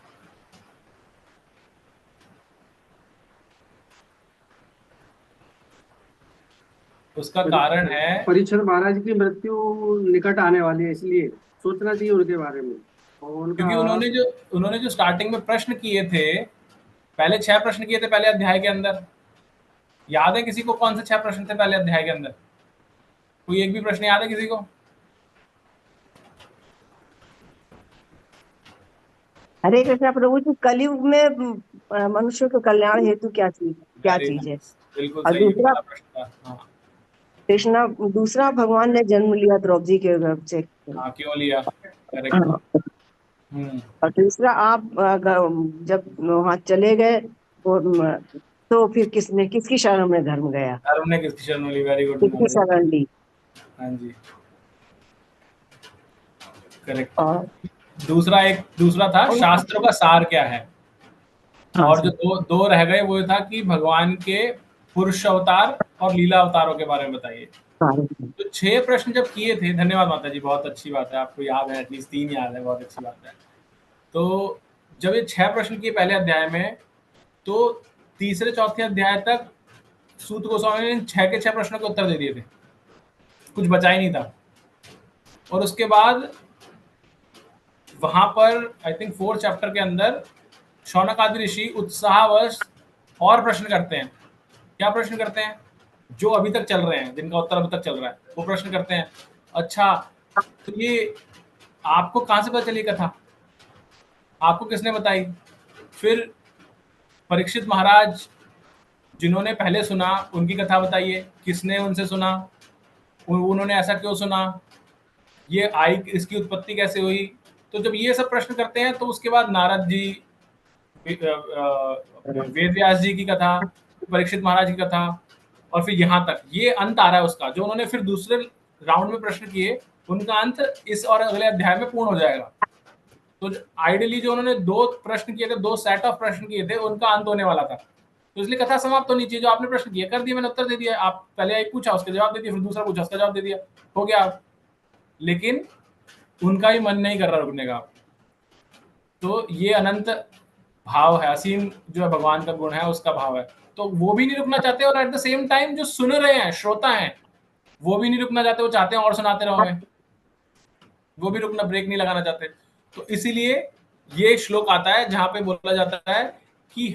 उसका कारण है परीक्षित महाराज की मृत्यु निकट आने वाली है, इसलिए सोचना चाहिए उनके बारे में। और क्योंकि उन्होंने जो स्टार्टिंग में प्रश्न किए थे, पहले 6 प्रश्न किए थे पहले अध्याय के अंदर। याद है किसी को कौन से 6 प्रश्न थे पहले अध्याय के अंदर? कोई एक भी प्रश्न याद है किसी को? हरे कृष्णा प्रभु जी, कलयुग में मनुष्य के कल्याण हेतु क्या चीज है? बिल्कुल और सही, दूसरा पहला प्रश्न था। हाँ, कृष्णा, दूसरा भगवान ने जन्म लिया द्रौपदी के गर्भ से। हाँ, क्यों लिया? करेक्ट। और तीसरा, आप जब वहां चले गए तो फिर किसकी शरण में धर्म गया? धर्म ने किसकी शरण ली? Very good. किसकी शरण ली? हाँ जी, करेक्ट। दूसरा था शास्त्रों का सार क्या है। और जो दो रह गए वो था कि भगवान के पुरुष अवतार और लीला अवतारों के बारे में बताइए। तो 6 प्रश्न जब किए थे, धन्यवाद माता जी, बहुत अच्छी बात है, आपको याद है, एटलीस्ट 3 याद है, बहुत अच्छी बात है। तो जब ये 6 प्रश्न किए पहले अध्याय में, तो तीसरे चौथे अध्याय तक सूत गोस्वामी ने 6 के 6 प्रश्नों के उत्तर दे दिए थे, कुछ बचा ही नहीं था। और उसके बाद वहां पर आई थिंक 4th चैप्टर के अंदर शौनकादि ऋषि उत्साहवश और प्रश्न करते हैं। क्या प्रश्न करते हैं? जो अभी तक चल रहे हैं, जिनका उत्तर अभी तक चल रहा है, वो प्रश्न करते हैं, अच्छा तो ये आपको कहां से पता चली कथा? आपको किसने बताई? फिर परीक्षित महाराज जिन्होंने पहले सुना, उनकी कथा बताइए, किसने उनसे सुना, उन्होंने ऐसा क्यों सुना, ये आई, इसकी उत्पत्ति कैसे हुई? तो जब ये सब प्रश्न करते हैं तो उसके बाद नारद जी, वेद व्यास जी की कथा, परीक्षित महाराज की कथा, और फिर यहाँ तक ये अंत आ रहा है उसका। जो उन्होंने फिर दूसरे राउंड में प्रश्न किए, उनका अंत इस और अगले अध्याय में पूर्ण हो जाएगा। तो आइडियली जो उन्होंने 2 प्रश्न किए थे, 2 सेट ऑफ प्रश्न किए थे, उनका अंत होने वाला था। तो इसलिए कथा समाप्त होनी चाहिए। जो आपने प्रश्न किया कर दिया, मैंने उत्तर दे दिया। आप पहले एक पूछा, उसका जवाब दे दिया, फिर दूसरा पूछा, उसका जवाब दे दिया, हो गया। लेकिन उनका ही मन नहीं कर रहा रुकने का। तो ये अनंत भाव है, असीम जो है भगवान का गुण है, उसका भाव है। तो वो भी नहीं रुकना चाहते, और एट द सेम टाइम जो सुन रहे हैं, श्रोता हैं, वो भी नहीं रुकना चाहते, वो चाहते हैं और सुनाते रहो हमें, वो भी रुकना, ब्रेक नहीं लगाना चाहते। तो इसीलिए ये श्लोक आता है जहां पे बोला जाता है कि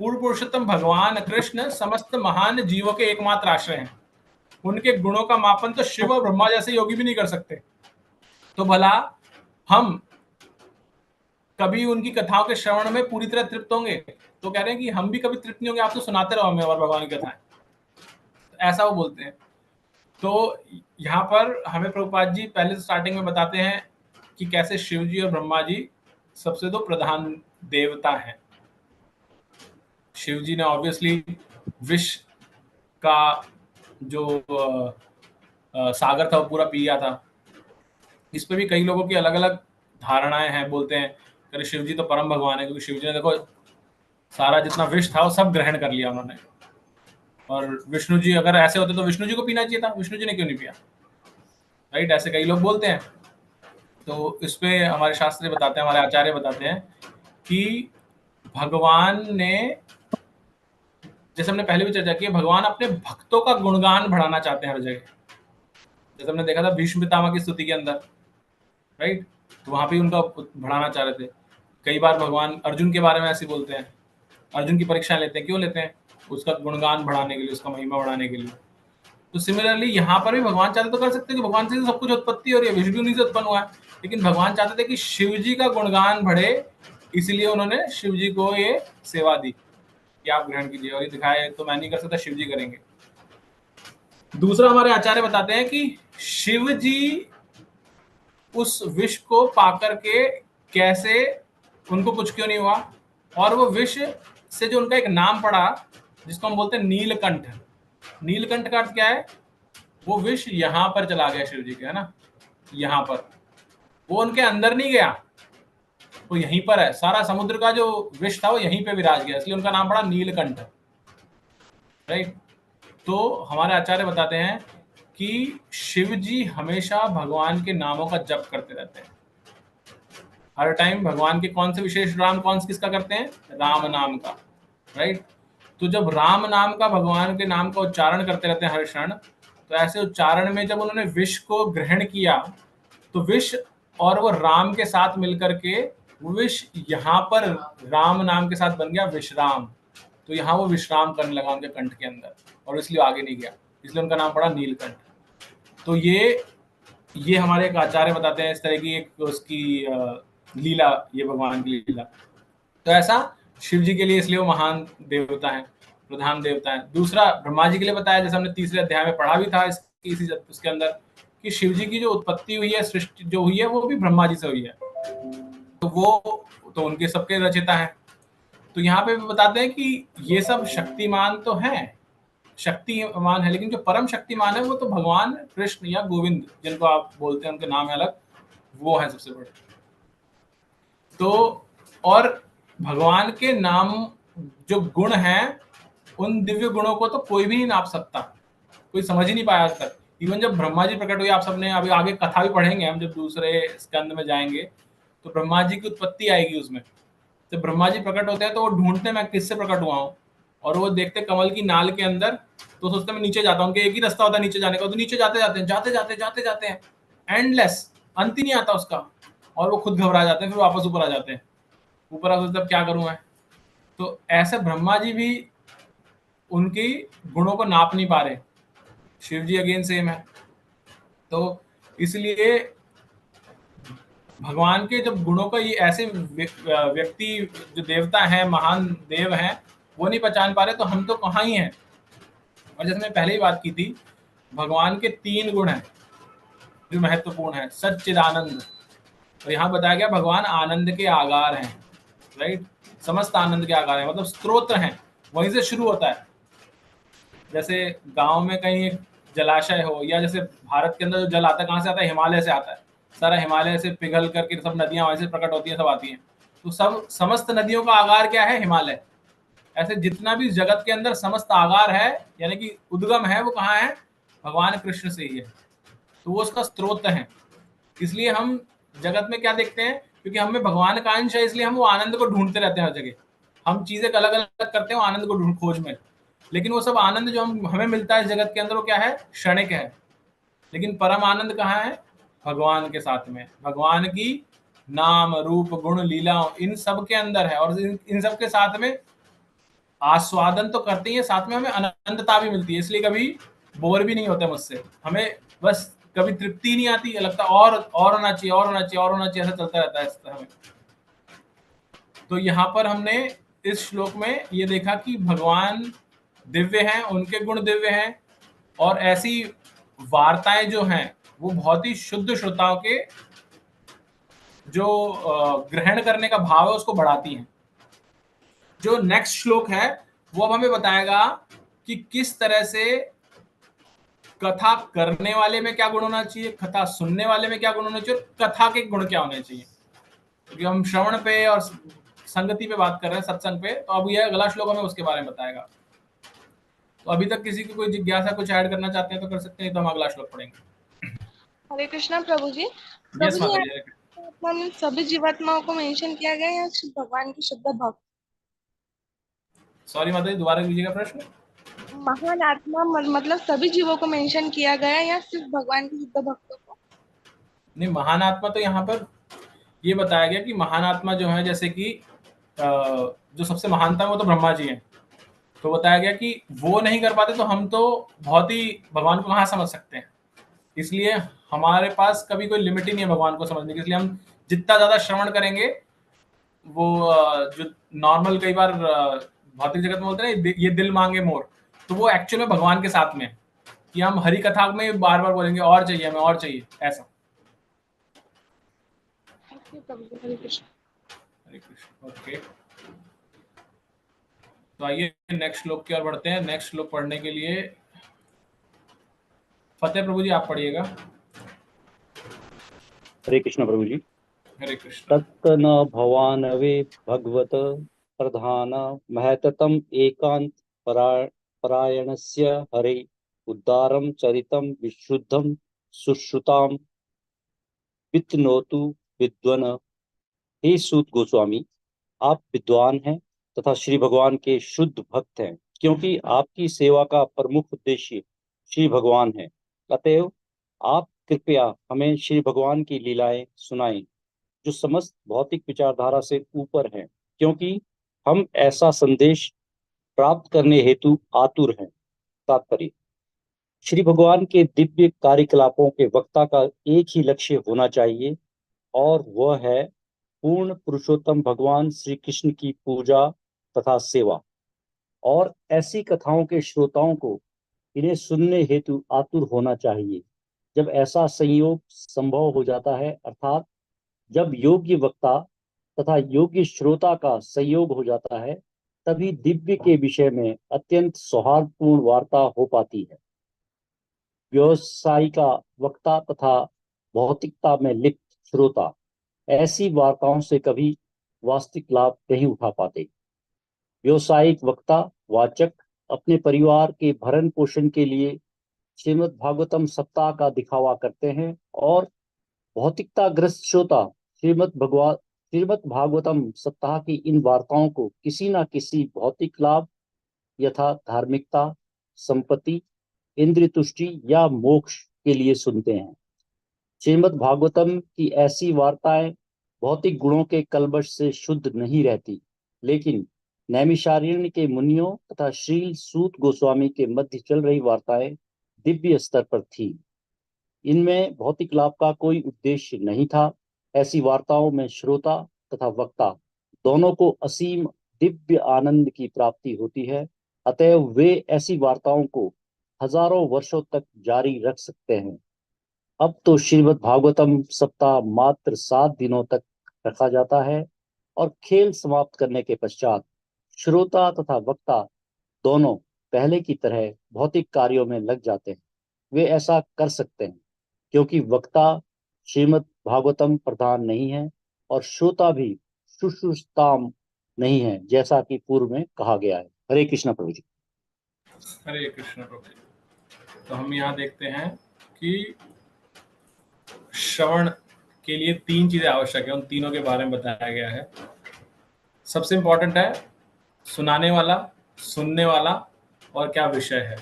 पूर्ण पुरुषोत्तम भगवान कृष्ण समस्त महान जीवों के एकमात्र आश्रय हैं। उनके गुणों का मापन तो शिव और ब्रह्मा जैसे योगी भी नहीं कर सकते। तो भला हम कभी उनकी कथाओं के श्रवण में पूरी तरह तृप्त होंगे? तो कह रहे हैं कि हम भी कभी तृप्त नहीं होंगे, आप तो सुनाते रहो हमें और भगवान की कथाएं, ऐसा वो बोलते हैं। तो यहाँ पर हमें प्रभुपाद जी पहले स्टार्टिंग में बताते हैं कि कैसे शिव जी और ब्रह्मा जी सबसे तो प्रधान देवता हैं। शिव जी ने ऑब्वियसली विष का जो सागर था वो पूरा पी गया था। इस पे भी कई लोगों की अलग अलग धारणाएं हैं। बोलते हैं अरे शिव जी तो परम भगवान है, क्योंकि शिव जी ने देखो सारा जितना विष था वो सब ग्रहण कर लिया उन्होंने। और विष्णु जी अगर ऐसे होते तो विष्णु जी को पीना चाहिए था, विष्णु जी ने क्यों नहीं पिया? राइट, ऐसे कई लोग बोलते हैं। तो इस पे हमारे शास्त्र बताते हैं, हमारे आचार्य बताते हैं कि भगवान ने, जैसे हमने पहले भी चर्चा की, भगवान अपने भक्तों का गुणगान बढ़ाना चाहते हैं हर जगह। जैसे हमने देखा था भीष्म पितामह की स्तुति के अंदर, राइट, तो वहां पे उनका बढ़ाना चाह रहे थे। कई बार भगवान अर्जुन के बारे में ऐसे बोलते हैं, अर्जुन की परीक्षा लेते हैं। क्यों लेते हैं? उसका गुणगान बढ़ाने के लिए, उसका महिमा बढ़ाने के लिए। तो सिमिलरली यहाँ पर भी भगवान चाहते तो कर सकते हैं कि भगवान से सब कुछ उत्पत्ति हो रही है, विष्णु भी उन्हीं से उत्पन्न हुआ है, लेकिन भगवान चाहते थे कि शिव जी का गुणगान बढ़े, इसलिए उन्होंने शिव जी को ये सेवा दी कि आप ग्रहण कीजिए। और ये दिखाए तो मैं नहीं कर सकता, शिव जी करेंगे। दूसरा हमारे आचार्य बताते हैं कि शिव जी उस विष को पाकर के कैसे, उनको कुछ क्यों नहीं हुआ? और वो विष से जो उनका एक नाम पड़ा जिसको हम बोलते हैं नीलकंठ। नीलकंठ का अर्थ क्या है? वो विष यहाँ पर चला गया शिव जी के, है ना, यहाँ पर, वो उनके अंदर नहीं गया, वो यहीं पर है। सारा समुद्र का जो विष था वो यहीं पे विराज गया, इसलिए उनका नाम पड़ा नीलकंठ, राइट। तो हमारे आचार्य बताते हैं कि शिव जी हमेशा भगवान के नामों का जप करते रहते हैं, हर टाइम भगवान के कौन से विशेष नाम, कौन से किसका करते हैं? राम नाम का, राइट। तो जब राम नाम का, भगवान के नाम का उच्चारण करते रहते हैं हर क्षण, तो ऐसे उच्चारण में जब उन्होंने विष को ग्रहण किया तो विष और वो राम के साथ मिलकर के वो विष यहाँ पर राम नाम के साथ बन गया विश्राम। तो यहाँ वो विश्राम करने लगा उनके कंठ के अंदर, और इसलिए आगे नहीं गया, इसलिए उनका नाम पड़ा नीलकंठ। तो ये हमारे एक आचार्य बताते हैं इस तरह की एक उसकी लीला, ये भगवान की लीला। तो ऐसा शिव जी के लिए इसलिए वो महान देवता है, प्रधान देवता है। दूसरा ब्रह्मा जी के लिए बताया, जैसे हमने तीसरे अध्याय में पढ़ा भी था इसके अंदर, कि शिव जी की जो उत्पत्ति हुई है, सृष्टि जो हुई है, वो भी ब्रह्मा जी से हुई है, तो वो तो उनके सबके रचयिता है। तो यहाँ पे भी बताते हैं कि ये सब शक्तिमान तो हैं, शक्तिमान है, लेकिन जो परम शक्तिमान है वो तो भगवान कृष्ण या गोविंद, जिनको आप बोलते हैं उनके नाम है अलग, वो है सबसे बड़े। तो और भगवान के नाम जो गुण हैं, उन दिव्य गुणों को तो कोई भी नहीं नाप सकता, कोई समझ ही नहीं पाया आज तक। इवन जब ब्रह्मा जी प्रकट हुए, आप सबने अभी आगे कथा भी पढ़ेंगे हम, जब दूसरे स्कंद में जाएंगे तो ब्रह्मा जी की उत्पत्ति आएगी उसमें। तो ब्रह्मा जी प्रकट होते हैं तो वो ढूंढते मैं किससे प्रकट हुआ हूँ, और वो देखते कमल की नाल के अंदर, तो सोचते मैं नीचे जाता हूँ, कि एक ही रास्ता होता है नीचे जाने का, तो नीचे जाते हैं एंडलेस, अंत ही नहीं आता उसका, और वो खुद घबरा जाते हैं, फिर वापस ऊपर आ जाते हैं। ऊपर आ सोचते अब क्या करूँ मैं। तो ऐसे ब्रह्मा जी भी उनकी गुणों को नाप नहीं पा रहे, शिव जी अगेन सेम है। तो इसलिए भगवान के जब गुणों का, ये ऐसे व्यक्ति जो देवता हैं, महान देव हैं, वो नहीं पहचान पा रहे, तो हम तो कहाँ ही हैं। और जैसे मैं पहले ही बात की थी, भगवान के 3 गुण हैं जो महत्वपूर्ण है, सच्चिदानंद, और यहाँ बताया गया भगवान आनंद के आगार हैं, राइट। समस्त आनंद के आगार हैं, मतलब स्त्रोत हैं, वहीं से शुरू होता है। जैसे गांव में कहीं एक जलाशय हो, या जैसे भारत के अंदर जो जल आता है, कहाँ से आता है? हिमालय से आता है। सारा हिमालय से पिघल करके सब नदियां वहीं से प्रकट होती हैं, सब आती हैं। तो सब समस्त नदियों का आगार क्या है? हिमालय। ऐसे जितना भी जगत के अंदर समस्त आगार है, यानी कि उद्गम है, वो कहाँ है? भगवान कृष्ण से ही है। तो वो उसका स्त्रोत है। इसलिए हम जगत में क्या देखते हैं, क्योंकि हमें भगवान का अंश है, इसलिए हम वो आनंद को ढूंढते रहते हैं हर जगह। हम चीजें अलग अलग करते हैं आनंद को ढूंढ खोज में, लेकिन वो सब आनंद जो हमें मिलता है जगत के अंदर, वो क्या है? क्षणिक है। लेकिन परम आनंद कहाँ है? भगवान के साथ में, भगवान की नाम रूप गुण लीला इन सब के अंदर है। और इन सब के साथ में आस्वादन तो करते ही है, साथ में हमें अनंतता भी मिलती है। इसलिए कभी बोर भी नहीं होते मुझसे, हमें बस कभी तृप्ति नहीं आती, लगता और होना चाहिए, और होना चाहिए, और होना चाहिए, ऐसा चलता रहता है इस तरह में। तो यहाँ पर हमने इस श्लोक में ये देखा कि भगवान दिव्य हैं, उनके गुण दिव्य हैं, और ऐसी वार्ताएं जो हैं वो बहुत ही शुद्ध श्रोताओं के जो ग्रहण करने का भाव है उसको बढ़ाती हैं। जो नेक्स्ट श्लोक है वो अब हमें बताएगा कि किस तरह से कथा करने वाले में क्या गुण होना चाहिए, कथा सुनने वाले में क्या गुण होना चाहिए, और कथा के गुण क्या होने चाहिए। क्योंकि हम श्रवण पे और संगति पे बात कर रहे हैं, सत्संग पे, तो अब यह अगला श्लोक हमें उसके बारे में बताएगा। तो अभी तक किसी की कोई जिज्ञासा, कुछ ऐड करना चाहते हैं तो कर सकते हैं, तो हम अगला श्लोक पढ़ेंगे। हरे कृष्णा प्रभु जी। यस माता जी। सभी जीवात्माओं को मेंशन किया गया है या सिर्फ भगवान के शुद्ध भक्त? सॉरी माता जी, दोबारा कीजिएगा प्रश्न। महान आत्मा मतलब सभी जीवों को मेंशन किया गया है या सिर्फ भगवान के शुद्ध भक्तों को? नहीं, महान आत्मा तो यहाँ पर ये बताया गया कि महान आत्मा जो है, जैसे कि जो सबसे महानता है वो तो ब्रह्मा जी हैं। तो बताया गया कि वो नहीं कर पाते, तो हम तो बहुत ही भगवान को कहाँ समझ सकते हैं। इसलिए हमारे पास कभी कोई लिमिट ही नहीं है भगवान को समझने की। इसलिए हम जितना ज्यादा श्रवण करेंगे, वो जो नॉर्मल कई बार भौतिक जगत में बोलते हैं ये दिल मांगे मोर, तो वो एक्चुअल में भगवान के साथ में, कि हम हरि कथा में बार बार बोलेंगे और चाहिए हमें, और चाहिए, ऐसा। हरे कृष्ण। ओके, तो आइए नेक्स्ट श्लोक की ओर बढ़ते हैं। नेक्स्ट श्लोक पढ़ने के लिए फतेह प्रभु जी आप पढ़िएगा। हरे कृष्ण प्रभु जी। हरे कृष्ण। तत्त न भवानवे भगवत प्रधान महततम एकांत परायणस्य हरे उद्दारम चरितम विशुद्धम सुश्रुताम वित्नोतु विद्वन। हे सूत गोस्वामी, आप विद्वान हैं तथा श्री भगवान के शुद्ध भक्त हैं, क्योंकि आपकी सेवा का प्रमुख उद्देश्य श्री भगवान है। अतएव आप कृपया हमें श्री भगवान की लीलाएं सुनाएं, जो समस्त भौतिक विचारधारा से ऊपर हैं, क्योंकि हम ऐसा संदेश प्राप्त करने हेतु आतुर हैं। तात्पर्य: श्री भगवान के दिव्य कार्यकलापों के वक्ता का एक ही लक्ष्य होना चाहिए, और वह है पूर्ण पुरुषोत्तम भगवान श्री कृष्ण की पूजा तथा सेवा। और ऐसी कथाओं के श्रोताओं को इन्हें सुनने हेतु आतुर होना चाहिए। जब ऐसा संयोग संभव हो जाता है, अर्थात जब योग्य वक्ता तथा योग्य श्रोता का संयोग हो जाता है, तभी दिव्य के विषय में अत्यंत सौहार्दपूर्ण वार्ता हो पाती है। व्यवसायिका वक्ता तथा भौतिकता में लिप्त श्रोता ऐसी वार्ताओं से कभी वास्तविक लाभ नहीं उठा पाते। व्यवसायिक वक्ता वाचक अपने परिवार के भरण पोषण के लिए श्रीमद् भागवतम सप्ताह का दिखावा करते हैं, और भौतिकता ग्रस्त श्रोता श्रीमद् भागवतम सप्ताह की इन वार्ताओं को किसी न किसी भौतिक लाभ यथा धार्मिकता, संपत्ति, इंद्रिय तुष्टि या मोक्ष के लिए सुनते हैं। श्रीमद् भागवतम की ऐसी वार्ताएं भौतिक गुणों के कलबश से शुद्ध नहीं रहती, लेकिन नैमिषारण्य के मुनियों तथा श्रील सूत गोस्वामी के मध्य चल रही वार्ताएं दिव्य स्तर पर थी। इनमें भौतिक लाभ का कोई उद्देश्य नहीं था। ऐसी वार्ताओं में श्रोता तथा वक्ता दोनों को असीम दिव्य आनंद की प्राप्ति होती है। अतएव वे ऐसी वार्ताओं को हजारों वर्षों तक जारी रख सकते हैं। अब तो श्रीमद् भागवतम सप्ताह मात्र 7 दिनों तक रखा जाता है, और खेल समाप्त करने के पश्चात श्रोता तथा वक्ता दोनों पहले की तरह भौतिक कार्यों में लग जाते हैं। वे ऐसा कर सकते हैं क्योंकि वक्ता श्रीमद् भागवतम प्रधान नहीं है, और श्रोता भी सुश्रुताम नहीं है, जैसा कि पूर्व में कहा गया है। हरे कृष्ण प्रभु जी। हरे कृष्ण प्रभु जी। तो हम यहाँ देखते हैं कि श्रवण के लिए 3 चीजें आवश्यक है, उन तीनों के बारे में बताया गया है। सबसे इंपॉर्टेंट है सुनाने वाला, सुनने वाला, और क्या विषय है।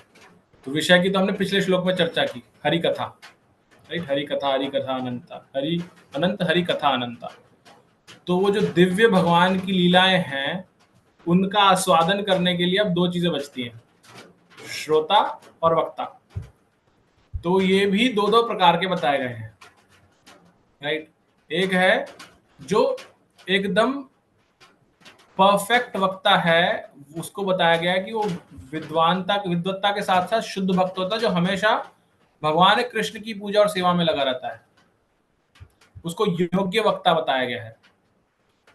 तो विषय की तो हमने पिछले श्लोक में चर्चा की, हरि कथा, राइट। हरि कथा अनंता, हरि अनंत, हरि कथा अनंता। तो वो जो दिव्य भगवान की लीलाएं हैं, उनका आस्वादन करने के लिए अब 2 चीजें बचती हैं, श्रोता और वक्ता। तो ये भी 2-2 प्रकार के बताए गए हैं, राइट। एक है जो एकदम परफेक्ट वक्ता है, उसको बताया गया है कि वो विद्वत्ता के साथ साथ शुद्ध भक्त होता है, जो हमेशा भगवान कृष्ण की पूजा और सेवा में लगा रहता है। उसको योग्य वक्ता बताया गया है।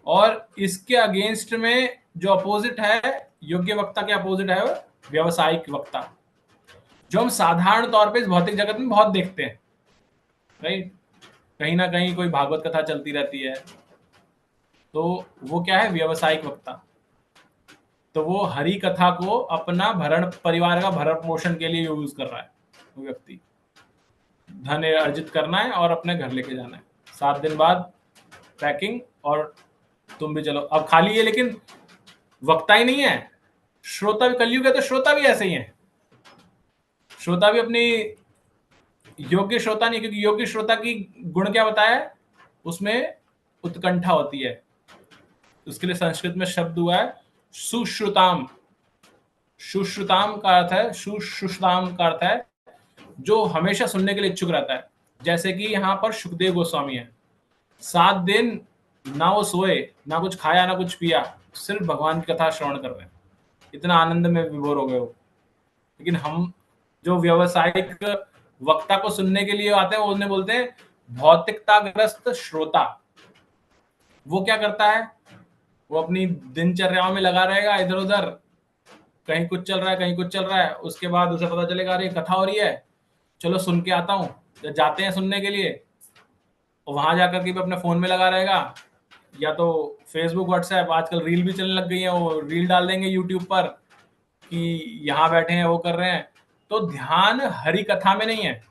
और इसके अगेंस्ट में जो अपोजिट है, योग्य वक्ता के अपोजिट है व्यवसायिक वक्ता, जो हम साधारण तौर पे इस भौतिक जगत में बहुत देखते हैं, राइट। कहीं ना कहीं कोई भागवत कथा चलती रहती है, तो वो क्या है, व्यवसायिक वक्ता। तो वो हरि कथा को अपना परिवार का भरण पोषण के लिए यूज कर रहा है। वो व्यक्ति धन अर्जित करना है और अपने घर लेके जाना है, 7 दिन बाद पैकिंग, और तुम भी चलो। अब खाली ये लेकिन वक्ता ही नहीं है, श्रोता भी, कलयुग है तो श्रोता भी ऐसे ही है। श्रोता भी अपनी योग्य श्रोता नहीं, क्योंकि योग्य श्रोता की गुण क्या बताया है, उसमें उत्कंठा होती है। उसके लिए संस्कृत में शब्द हुआ है सुश्रुताम। सुश्रुताम का अर्थ है, सुश्रुताम का अर्थ है जो हमेशा सुनने के लिए इच्छुक रहता है। जैसे कि यहाँ पर सुखदेव गोस्वामी है, 7 दिन ना वो सोए, ना कुछ खाया, ना कुछ पिया, सिर्फ भगवान की कथा श्रवण कर रहे हैं, इतना आनंद में विभोर हो गए हो। लेकिन हम जो व्यवसायिक वक्ता को सुनने के लिए आते हैं, वो उन्हें बोलते हैं भौतिकताग्रस्त श्रोता। वो क्या करता है, वो अपनी दिनचर्याओं में लगा रहेगा, इधर उधर कहीं कुछ चल रहा है, कहीं कुछ चल रहा है, उसके बाद उसे पता चलेगा अरे कथा हो रही है, चलो सुन के आता हूँ। जब जाते हैं सुनने के लिए, वहां जाकर के भी अपने फोन में लगा रहेगा, या तो फेसबुक व्हाट्सएप, आजकल रील भी चलने लग गई है, वो रील डाल देंगे यूट्यूब पर कि यहाँ बैठे हैं, वो कर रहे हैं। तो ध्यान हरि कथा में नहीं है,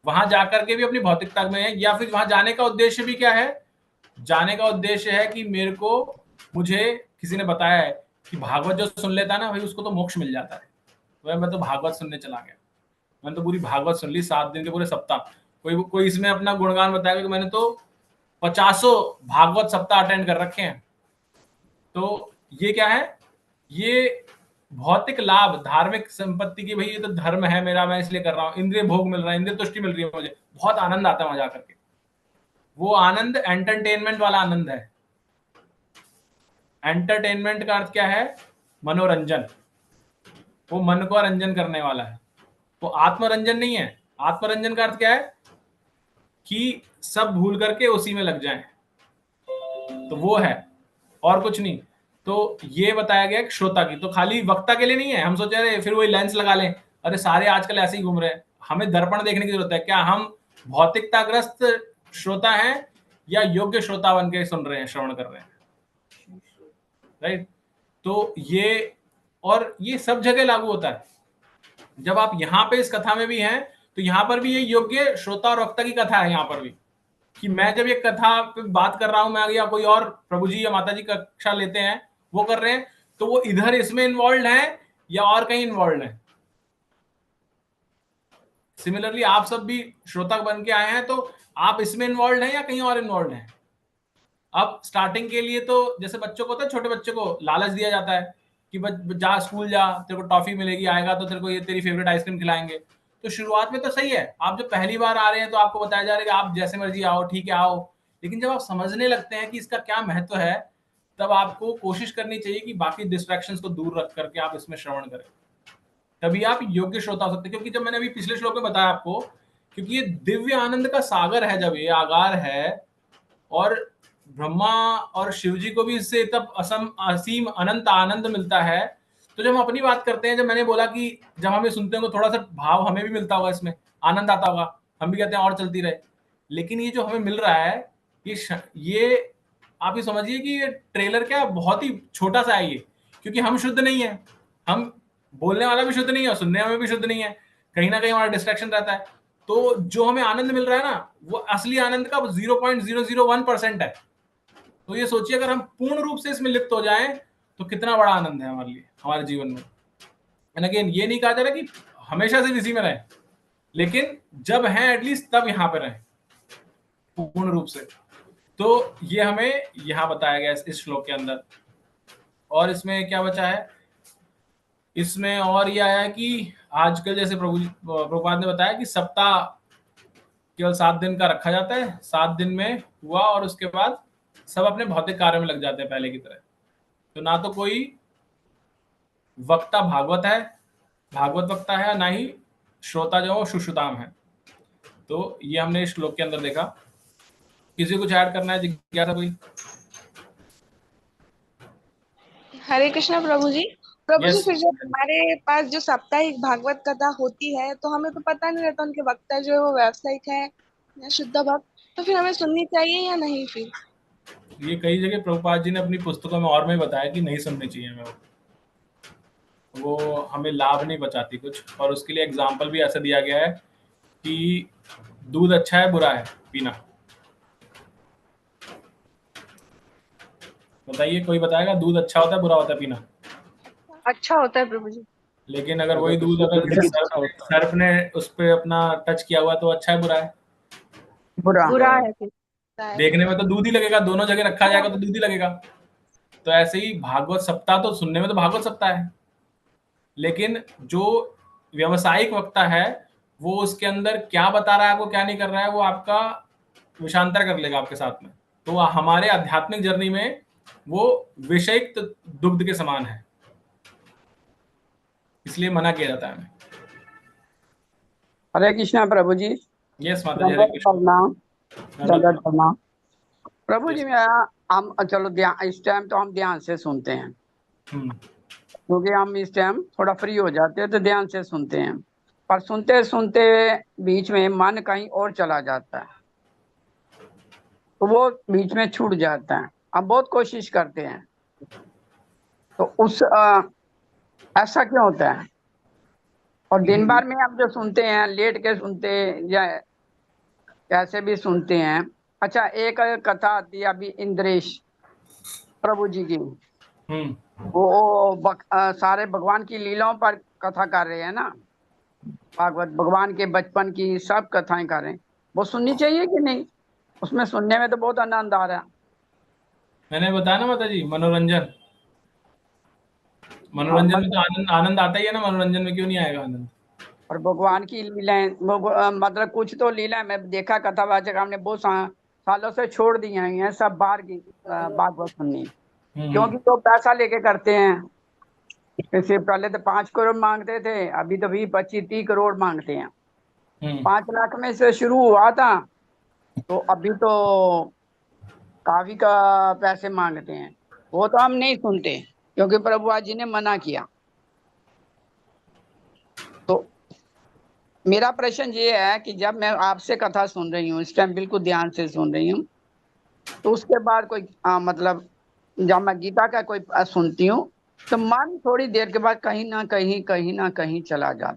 वहां जाकर के भी अपनी भौतिकता में है। या फिर वहां जाने का उद्देश्य भी क्या है? जाने का उद्देश्य है कि मुझे किसी ने बताया है कि भागवत जो सुन लेता है ना भाई, उसको तो मोक्ष मिल जाता है। तो मैं तो भागवत सुनने चला गया, मैंने तो पूरी भागवत सुन ली 7 दिन के पूरे सप्ताह। कोई इसमें अपना गुणगान बताएगा कि मैंने तो 50 भागवत सप्ताह अटेंड कर रखे हैं। तो ये क्या है? ये भौतिक लाभ, धार्मिक संपत्ति की, भाई ये तो धर्म है मेरा, मैं इसलिए कर रहा हूँ, इंद्रिय भोग मिल रहा है, इंद्रिय तुष्टि मिल रही है, मुझे बहुत आनंद आता है वहां जाकर के। वो आनंद एंटरटेनमेंट वाला आनंद है। एंटरटेनमेंट का अर्थ क्या है? मनोरंजन। वो मन को रंजन करने वाला है, वो आत्मरंजन नहीं है। आत्मरंजन का अर्थ क्या है? कि सब भूल करके उसी में लग जाएं, तो वो है, और कुछ नहीं। तो ये बताया गया श्रोता की, तो खाली वक्ता के लिए नहीं है। हम सोचे अरे फिर वही लेंस लगा लें, अरे सारे आजकल ऐसे ही घूम रहे हैं। हमें दर्पण देखने की जरूरत है, क्या हम भौतिकताग्रस्त श्रोता हैं या योग्य श्रोता बन के सुन रहे हैं, श्रवण कर रहे हैं, राइट? तो ये सब जगह लागू होता है। जब आप यहाँ पे इस कथा में भी हैं, तो यहाँ पर भी ये योग्य श्रोता और वक्ता की कथा है। यहाँ पर भी कि मैं जब ये कथा पे बात कर रहा हूं, मैं या कोई और प्रभु जी या माता जी कक्षा लेते हैं, वो कर रहे हैं, तो वो इधर इसमें इन्वॉल्व है या और कहीं इन्वॉल्व है। सिमिलरली आप सब भी श्रोता बन के आए हैं, तो आप इसमें इन्वॉल्व हैं या कहीं और इन्वॉल्व हैं। अब स्टार्टिंग के लिए तो जैसे बच्चों को होता है, छोटे बच्चे को लालच दिया जाता है कि जा स्कूल जा, तेरे को टॉफी मिलेगी, आएगा तो तेरे को ये तेरी फेवरेट आइसक्रीम खिलाएंगे। तो शुरुआत में तो सही है, आप जब पहली बार आ रहे हैं तो आपको बताया जा रहा है कि आप जैसे मर्जी आओ, ठीक है आओ। लेकिन जब आप समझने लगते हैं कि इसका क्या महत्व है, तब आपको कोशिश करनी चाहिए कि बाकी डिस्ट्रैक्शंस को दूर रख करके आप इसमें श्रवण करें, तभी आप योग्य श्रोता हो सकते हैं। क्योंकि जब मैंने अभी पिछले श्लोक में बताया आपको, क्योंकि ये दिव्य आनंद का सागर है, जब ये आगार है, और ब्रह्मा और शिव जी को भी इससे तब असीम अनंत आनंद मिलता है। तो जब हम अपनी बात करते हैं, जब मैंने बोला कि जब हम ये सुनते हैं तो थोड़ा सा भाव हमें भी मिलता होगा, इसमें आनंद आता होगा, हम भी कहते हैं और चलती रहे। लेकिन ये जो हमें मिल रहा है, ये आप ये समझिए कि ये ट्रेलर क्या बहुत ही छोटा सा है ये, क्योंकि हम शुद्ध नहीं है, हम बोलने वाला भी शुद्ध नहीं है और सुनने में भी शुद्ध नहीं है, कहीं ना कहीं हमारा डिस्ट्रैक्शन रहता है। तो जो हमें आनंद मिल रहा है ना, वो असली आनंद का 0.001% है। तो ये सोचिए अगर हम पूर्ण रूप से इसमें लिप्त हो जाएं तो कितना बड़ा आनंद है हमारे लिए, हमारे जीवन में। एंड अगेन ये नहीं कहा जा रहा कि हमेशा से इसी में रहें, लेकिन जब हैं एटलीस्ट तब यहाँ पे रहें पूर्ण रूप से। तो ये हमें यहाँ बताया गया इस श्लोक के अंदर। और इसमें क्या बचा है? इसमें और ये आया कि आजकल जैसे प्रभुपाद ने बताया कि सप्ताह केवल 7 दिन का रखा जाता है, 7 दिन में हुआ और उसके बाद सब अपने भौतिक कार्य में लग जाते हैं पहले की तरह। तो ना तो कोई वक्ता भागवत वक्ता है, ना ही श्रोता जो है सुश्रुताम है। तो ये हमने इस श्लोक के अंदर देखा। किसी कुछ ऐड करना है, जिज्ञासा कोई? हरे कृष्णा प्रभु जी। प्रभु जी, फिर जब हमारे पास जो साप्ताहिक भागवत कथा होती है, तो हमें तो पता नहीं रहता उनके वक्ता जो है वो व्यावसायिक है या शुद्ध भक्त, तो फिर हमें सुननी चाहिए या नहीं? फिर ये कई जगह प्रभुपाद जी ने अपनी पुस्तकों में और में बताया कि नहीं सुननी चाहिए हमें, वो हमें लाभ नहीं बचाती कुछ। और उसके लिए एग्जाम्पल भी ऐसा दिया गया है कि दूध अच्छा है बुरा है पीना। बताइए, कोई बताएगा दूध अच्छा होता है बुरा होता है पीना? अच्छा होता है प्रभु जी। लेकिन अगर वही दूध अगर सर्प ने उस पर अपना टच किया हुआ तो अच्छा है बुरा है? बुरा है। देखने में तो दूध ही लगेगा, दोनों जगह रखा जाएगा तो दूध ही लगेगा। तो ऐसे ही भागवत सप्ताह, तो सुनने में तो भागवत सप्ताह है, लेकिन जो व्यवसायिक वक्ता है वो उसके अंदर क्या बता रहा है आपको, क्या नहीं कर रहा है, वो आपका विषांतर कर लेगा आपके साथ में। तो हमारे आध्यात्मिक जर्नी में वो विषयिक दुग्ध के समान है, इसलिए मना किया जाता है हमें। हरे कृष्णा प्रभु जी। यस माता जी, हरे कृष्णा। प्रभु जी, हम चलो ध्यान, इस टाइम तो हम ध्यान से सुनते हैं, क्योंकि हम इस टाइम थोड़ा फ्री हो जाते हैं तो ध्यान से सुनते हैं, पर सुनते सुनते बीच में मन कहीं और चला जाता है तो वो बीच में छूट जाता है। हम बहुत कोशिश करते हैं तो ऐसा क्यों होता है? और दिन भर में हम जो सुनते हैं, लेट के सुनते हैं या कैसे भी सुनते हैं। अच्छा, एक कथा आती है अभी इंद्रेश प्रभु जी की, वो सारे भगवान की लीलाओं पर कथा कर रहे हैं ना, भागवत भगवान के बचपन की सब कथाएं कर रहे हैं। वो सुननी चाहिए कि नहीं? उसमें सुनने में तो बहुत आनंद आ रहा है। मैंने बताया ना माता जी, मनोरंजन में तो आनंद आता ही है ना। मनोरंजन में क्यों नहीं आएगा आनंद? और भगवान की लीलाएं, मतलब कुछ तो लीला मैं देखा, कथावाचक हमने बहुत सालों से छोड़ दी हैं सब बाहर की भागवत सुननी, क्योंकि तो पैसा लेके करते हैं। इससे पहले तो 5 करोड़ मांगते थे, अभी तो 20-25-30 करोड़ मांगते हैं। 5 लाख में से शुरू हुआ था तो अभी तो काफी का पैसे मांगते हैं। वो तो हम नहीं सुनते क्योंकि प्रभु जी ने मना किया। तो मेरा प्रश्न ये है कि जब मैं आपसे कथा सुन रही हूँ, इस टाइम बिल्कुल ध्यान से सुन रही हूँ, तो उसके बाद कोई मतलब जब मैं गीता का कोई सुनती हूँ तो मन थोड़ी देर के बाद कहीं ना कहीं चला जाता।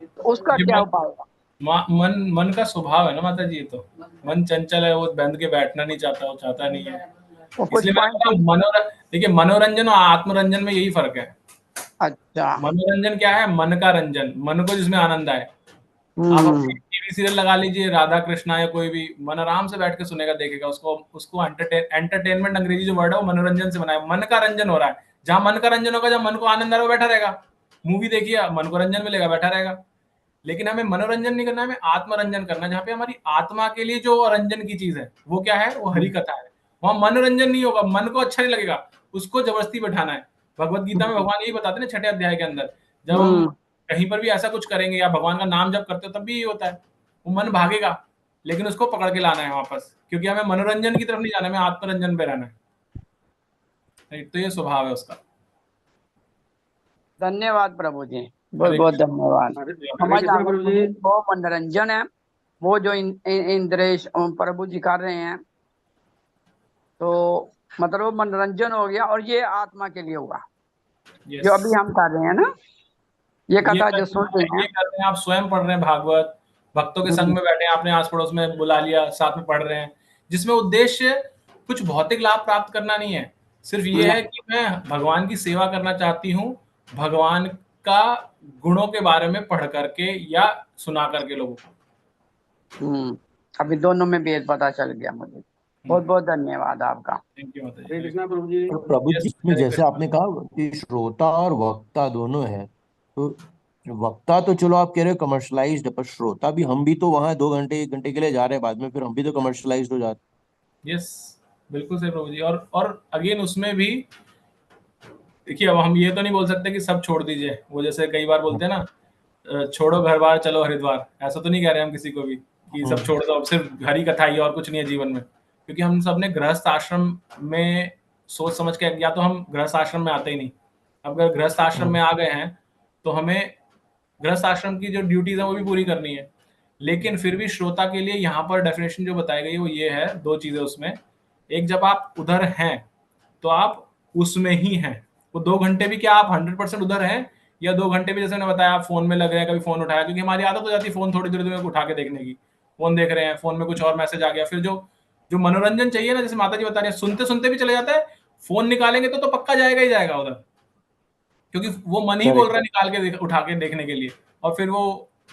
तो उसका क्या उपाय है? मन का स्वभाव है ना माता जी। ये तो मन चंचल है, वो बंध के बैठना नहीं चाहता, वो चाहता नहीं है। इसलिए देखिए, मनोरंजन और आत्मरंजन में यही फर्क है। अच्छा, मनोरंजन क्या है? मन का रंजन, मन को जिसमें आनंद आए। आप टीवी सीरियल लगा लीजिए, राधा कृष्णा या कोई भी, मन आराम से बैठ के सुनेगा, देखेगा। उसको एंटरटेनमेंट अंग्रेजी जो वर्ड है वो मनोरंजन से बनाया, मन का रंजन हो रहा है। जहां मन का रंजन होगा, जहां मन को आनंद आ रहा है, वो बैठा रहेगा। मूवी देखिए, मन को रंजन मिलेगा, बैठा रहेगा। लेकिन हमें मनोरंजन नहीं करना है, हमें आत्मरंजन करना है, जहाँ पे हमारी आत्मा के लिए जो रंजन की चीज है वो क्या है? वो हरि कथा है। वहां मनोरंजन नहीं होगा, मन को अच्छा नहीं लगेगा, उसको जबरदस्ती बैठाना है। भगवत गीता में भगवान यही बताते हैं 6ठे अध्याय के अंदर, जब हम कहीं पर भी ऐसा कुछ करेंगे या भगवान का नाम जब करते हो तब भी ये होता है, वो मन भागेगा, लेकिन उसको पकड़ के लाना है वापस, क्योंकि हमें मनोरंजन की तरफ नहीं जाना, हमें आत्मरंजन पे रहना है। तो ये स्वभाव है उसका। धन्यवाद प्रभु जी, बहुत बहुत धन्यवाद। वो मनोरंजन है, वो जो इंद्रेश प्रभु जी कर रहे हैं, तो मतलब मनोरंजन हो गया। और ये आत्मा के लिए हुआ जो अभी हम कर रहे हैं ना, ये कथा जो सुन रहे हैं, ये कर रहे हैं। आप स्वयं पढ़ रहे हैं भागवत, भक्तों के संग में बैठे हैं, आपने आस पड़ोस में बुला लिया, साथ में पढ़ रहे हैं, जिसमें उद्देश्य कुछ भौतिक लाभ प्राप्त करना नहीं है। सिर्फ ये है कि मैं भगवान की सेवा करना चाहती हूँ, भगवान का गुणों के बारे में पढ़ करके या सुना करके लोगों को। अभी दोनों में भेद पता चल गया मुझे। बहुत बहुत धन्यवाद आपका। थैंक यू माता जी। कृष्णा प्रभु जी। प्रभु जी, इसमें जैसे आपने कहा कि श्रोता और वक्ता दोनों है, तो वक्ता तो चलो आप कह रहे हो कमर्शलाइज्ड है, पर श्रोता भी, हम भी तो वहां 2 घंटे 1 घंटे के लिए जा रहे हैं, बाद में फिर हम भी तो कमर्शलाइज्ड हो जाते। यस, बिल्कुल सही प्रभु जी। और अगेन उसमें भी देखिए, अब हम ये तो नहीं बोल सकते कि सब छोड़ दीजिए। वो जैसे कई बार बोलते हैं ना, छोड़ो घर बार चलो हरिद्वार, ऐसा तो नहीं कह रहे हम किसी को भी कि सब छोड़ दो, अब सिर्फ हरि कथा ही और कुछ नहीं है जीवन में। क्योंकि हम सब ने गृहस्थ आश्रम में सोच समझ के, या तो हम गृहस्थ आश्रम में आते ही नहीं। अब अगर गृहस्थ आश्रम में आ गए हैं तो हमें गृहस्थ आश्रम की जो ड्यूटीज है वो भी पूरी करनी है। लेकिन फिर भी श्रोता के लिए यहाँ पर डेफिनेशन जो बताई गई है वो ये है, 2 चीजें उसमें। एक, जब आप उधर हैं तो आप उसमें ही हैं। वो 2 घंटे भी क्या आप 100% उधर हैं, या 2 घंटे भी जैसे मैंने बताया आप फोन में लग रहे हैं, कभी फोन उठाया, क्योंकि हमारी आदत हो जाती है फोन थोड़ी देर में उठा के देखने की। फोन देख रहे हैं, फोन में कुछ और मैसेज आ गया, फिर जो मनोरंजन चाहिए ना, जैसे माता जी बता रही है, सुनते सुनते भी चले जाता है। फोन निकालेंगे तो पक्का जाएगा ही जाएगा उधर, क्योंकि वो मन ही बोल रहा है निकाल के उठा के देखने के लिए। और फिर वो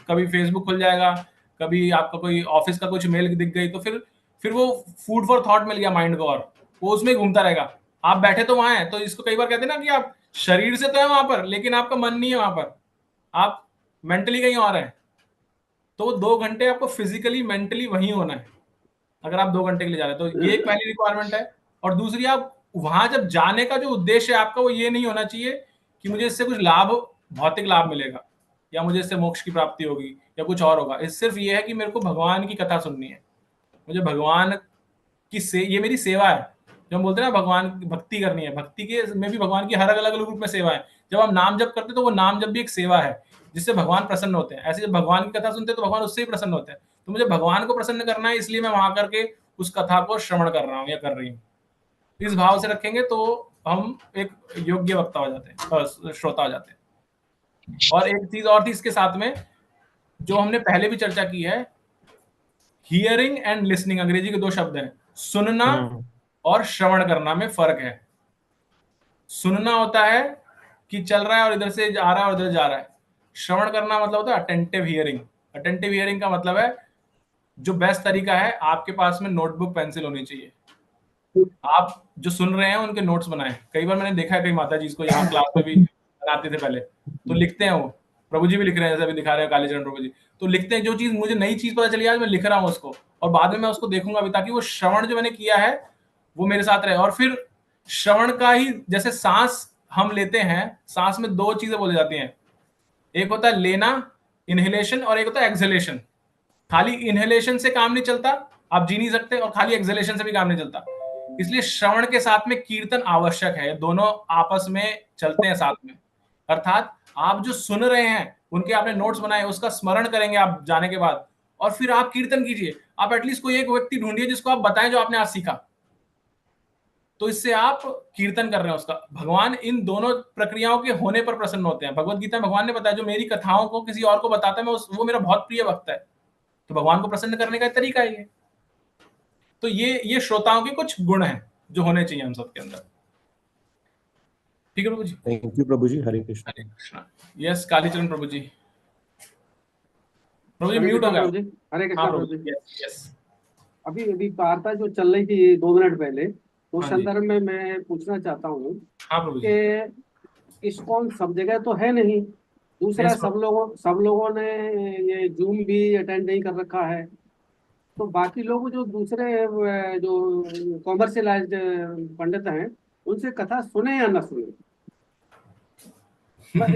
कभी फेसबुक खुल जाएगा, कभी आपका कोई ऑफिस का कुछ मेल दिख गई, तो फिर वो फूड फॉर थॉट मिल गया माइंड को, और वो उसमें घूमता रहेगा। आप बैठे तो वहां हैं, तो इसको कई बार कहते हैं ना कि आप शरीर से तो है वहां पर, लेकिन आपका मन नहीं है वहां पर, आप मेंटली कहीं और हैं। तो 2 घंटे आपको फिजिकली मेंटली वहीं होना है, अगर आप 2 घंटे के लिए जा रहे हैं तो। ये एक पहली रिक्वायरमेंट है। और दूसरी, आप वहां जब जाने का जो उद्देश्य है आपका, वो ये नहीं होना चाहिए कि मुझे इससे कुछ लाभ, भौतिक लाभ मिलेगा, या मुझे इससे मोक्ष की प्राप्ति होगी, या कुछ और होगा। सिर्फ ये है कि मेरे को भगवान की कथा सुननी है, मुझे भगवान की ये मेरी सेवा है। जो हम बोलते हैं ना भगवान की भक्ति करनी है, भक्ति के में भी भगवान की हर अलग अलग रूप में सेवा है। जब हम नाम जप करते हैं तो वो नाम जप भी एक सेवा है जिससे भगवान प्रसन्न होते हैं। ऐसे जब भगवान की कथा सुनते हैं तो भगवान उससे ही प्रसन्न होते हैं। तो मुझे भगवान को प्रसन्न करना है, इसलिए मैं वहां करके उस कथा को श्रवण कर रहा हूँ या कर रही हूँ। इस भाव से रखेंगे तो हम एक योग्य वक्ता हो जाते हैं, श्रोता हो जाते हैं। और एक चीज और थी इसके साथ में, जो हमने पहले भी चर्चा की है, हियरिंग एंड लिसनिंग, अंग्रेजी के 2 शब्द हैं, सुनना और श्रवण करना में फर्क है। सुनना होता है कि चल रहा है और इधर से आ रहा है और इधर जा रहा है। श्रवण करना मतलब होता है अटेंटिव हियरिंग। अटेंटिव हियरिंग का मतलब है, जो बेस्ट तरीका है, आपके पास में नोटबुक पेंसिल होनी चाहिए। आप जो सुन रहे हैं उनके नोट्स बनाएं। कई बार मैंने देखा है कई माता जी इसको यहाँ क्लास में भी बनाते थे पहले, तो लिखते हैं वो, प्रभु जी भी लिख रहे हैं, जैसे अभी दिखा रहे हैं कालीचरण प्रभु जी, तो लिखते हैं जो चीज मुझे नई चीज पता चली आज मैं लिख रहा हूँ उसको, और बाद में मैं उसको देखूंगा भी, ताकि वो श्रवण जो मैंने किया है वो मेरे साथ रहे। और फिर श्रवण का ही, जैसे सांस हम लेते हैं, सांस में 2 चीजें बोली जाती हैं, एक होता है लेना, इनहेलेशन, और एक होता है एक्सहेलेशन। खाली इनहेलेशन से काम नहीं चलता, आप जी नहीं सकते, और खाली एक्सहेलेशन से भी काम नहीं चलता। इसलिए श्रवण के साथ में कीर्तन आवश्यक है, दोनों आपस में चलते हैं साथ में। अर्थात आप जो सुन रहे हैं, उनके आपने नोट्स बनाए, उसका स्मरण करेंगे आप जाने के बाद, और फिर आप कीर्तन कीजिए। आप एटलीस्ट कोई एक व्यक्ति ढूंढिए जिसको आप बताएं जो आपने आज सीखा, तो इससे आप कीर्तन कर रहे हैं उसका। भगवान इन दोनों प्रक्रियाओं के होने पर प्रसन्न होते हैं। भगवत गीता में भगवान ने बताया, जो मेरी कथाओं को किसी और को बताता है, मैं वो मेरा बहुत प्रिय भक्त है। तो भगवान को प्रसन्न करने का तरीका है ये। तो ये श्रोताओं के कुछ गुण हैं जो होने चाहिए हम सबके अंदर। ठीक है Prabhu ji? Thank you Prabhu ji. Hare Krishna. Hare Krishna. Yes Kalicharan Prabhu ji. Prabhu ji mute हो गया। हरे कृष्णा प्रभु जी। यस। अभी वार्ता जो चल रही थी 2 मिनट पहले, उस हाँ जी। संदर्भ में मैं पूछना चाहता हूँ हाँ प्रभु जी। कि इस्कॉन सब जगह तो है नहीं, दूसरा Yes, सब लोगों ने ये जूम भी अटेंड नहीं कर रखा है, तो बाकी लोग जो दूसरे जो कॉमर्शियलाइज्ड पंडित हैं, उनसे कथा सुने या न सुने?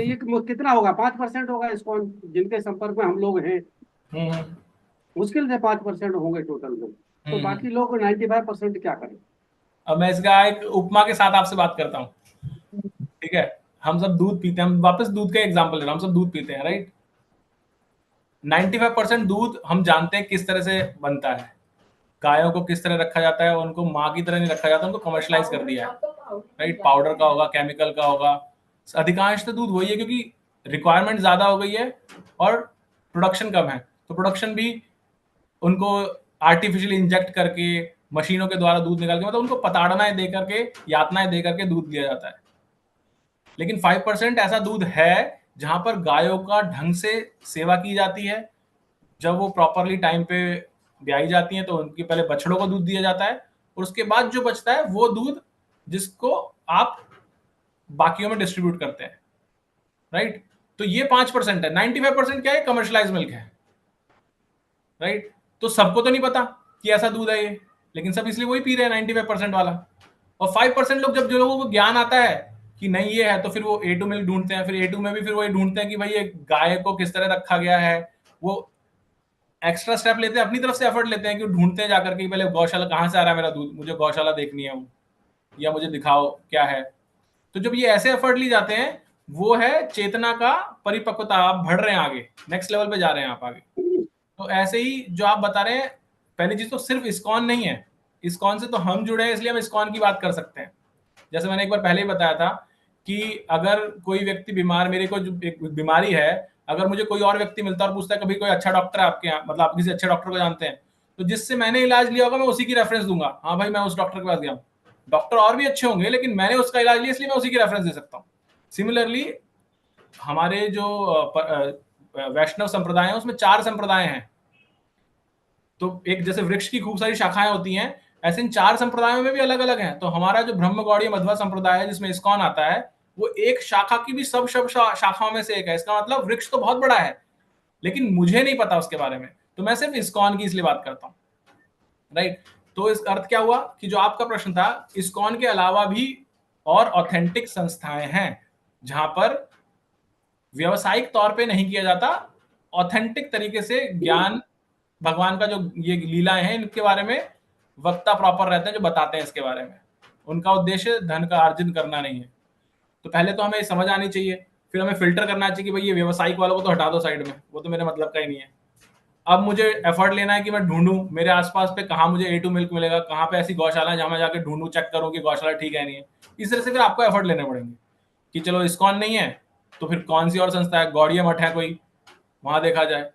ये कितना होगा? 5% होगा इस्कॉन जिनके संपर्क में हम लोग हैं, मुश्किल से 5% होंगे टोटल लोग, तो बाकी लोग 95% क्या करें? अब मैं इसका एक उपमा के साथ आपसे बात करता हूँ। ठीक है, हम सब दूध पीते हैं, हम वापस दूध का एग्जांपल ले रहा हूँ, हम सब दूध पीते हैं, राइट? 95% दूध हम जानते हैं किस तरह से बनता है, गायों को किस तरह रखा जाता है, उनको माँ की तरह नहीं रखा जाता, उनको कमर्शलाइज कर दिया है, राइट? पाउडर का होगा, केमिकल का होगा, अधिकांश तो दूध वही है, क्योंकि रिक्वायरमेंट ज्यादा हो गई है और प्रोडक्शन कम है, तो प्रोडक्शन भी उनको आर्टिफिशियली इंजेक्ट करके मशीनों के द्वारा दूध निकाल के, मतलब उनको पताड़नाएं दे करके, यातनाएं दे करके दूध दिया जाता है। लेकिन 5% ऐसा दूध है जहां पर गायों का ढंग से सेवा की जाती है, जब वो प्रॉपरली टाइम पे ब्याई जाती हैं तो उनके पहले बछड़ों को दूध दिया जाता है, और उसके बाद जो बचता है वो दूध जिसको आप बाकियों में डिस्ट्रीब्यूट करते हैं, राइट? तो ये 5% है। 95% क्या है? कमर्शलाइज मिल्क है, राइट? तो सबको तो नहीं पता कि ऐसा दूध है ये, लेकिन सब इसलिए वही पी रहे हैं 95% वाला। और 5% लोग, जब जो लोगों को ज्ञान आता है कि नहीं ये है, तो फिर वो A2 मिल्क ढूंढते हैं, फिर A2 में भी फिर वो ये ढूंढते हैं कि भाई ये गाय को किस तरह रखा गया है, वो एक्स्ट्रा स्टेप लेते हैं, अपनी तरफ से एफर्ट लेते हैं कि ढूंढते हैं जाकर के पहले गौशाला कहाँ से आ रहा है मेरा दूध, मुझे गौशाला देखनी है वो, या मुझे दिखाओ क्या है। तो जब ये ऐसे एफर्ट ली जाते हैं, वो है चेतना का परिपक्वता, आप बढ़ रहे हैं आगे, नेक्स्ट लेवल पे जा रहे हैं आप आगे। तो ऐसे ही जो आप बता रहे हैं, पहली चीज तो सिर्फ इस्कॉन नहीं है, इस्कॉन से तो हम जुड़े हैं इसलिए हम इस्कॉन की बात कर सकते हैं। जैसे मैंने एक बार पहले ही बताया था कि अगर कोई व्यक्ति बीमार, मेरे को जो एक बीमारी है, अगर मुझे कोई और व्यक्ति मिलता और पूछता है कभी कोई अच्छा डॉक्टर है आपके यहाँ, मतलब आप किसी अच्छे डॉक्टर को जानते हैं, तो जिससे मैंने इलाज लिया होगा मैं उसी की रेफरेंस दूंगा, हाँ भाई मैं उस डॉक्टर के पास गया। डॉक्टर और भी अच्छे होंगे लेकिन मैंने उसका इलाज लिया इसलिए मैं उसी की रेफरेंस दे सकता हूँ। सिमिलरली हमारे जो वैष्णव संप्रदाय है उसमें 4 संप्रदाय हैं, तो एक जैसे वृक्ष की खूब सारी शाखाएं होती हैं, ऐसे इन 4 संप्रदायों में भी अलग अलग हैं। तो हमारा जो ब्रह्म गौड़ीय मध्वा संप्रदाय है जिसमें इस्कॉन आता है, वो एक शाखा की भी सब शाखाओं में से एक है। इसका मतलब वृक्ष तो बहुत बड़ा है लेकिन मुझे नहीं पता उसके बारे में, तो मैं सिर्फ इस्कॉन की इसलिए बात करता हूँ, राइट? तो इस अर्थ क्या हुआ कि जो आपका प्रश्न था, इस्कॉन के अलावा भी और ऑथेंटिक संस्थाएं हैं जहां पर व्यवसायिक तौर पे नहीं किया जाता, ऑथेंटिक तरीके से ज्ञान, भगवान का जो ये लीलाएं हैं इनके बारे में वक्ता प्रॉपर रहते हैं जो बताते हैं इसके बारे में। उनका उद्देश्य धन का अर्जन करना नहीं है। तो पहले तो हमें समझ आनी चाहिए, फिर हमें फिल्टर करना चाहिए कि भाई ये व्यावसायिक वालों को तो हटा दो साइड में, वो तो मेरे मतलब का ही नहीं है। अब मुझे एफर्ट लेना है कि मैं ढूंढूं मेरे आसपास पे कहाँ मुझे A2 मिल्क मिलेगा, कहाँ पे ऐसी गौशाला है जहाँ मैं जाके ढूंढूं, चेक करूं कि गौशाला ठीक है नहीं है। इस तरह से फिर आपको एफर्ट लेने पड़ेंगे कि चलो इस्कॉन नहीं है तो फिर कौन सी और संस्था है, गौड़ीय मठ है कोई, वहां देखा जाए।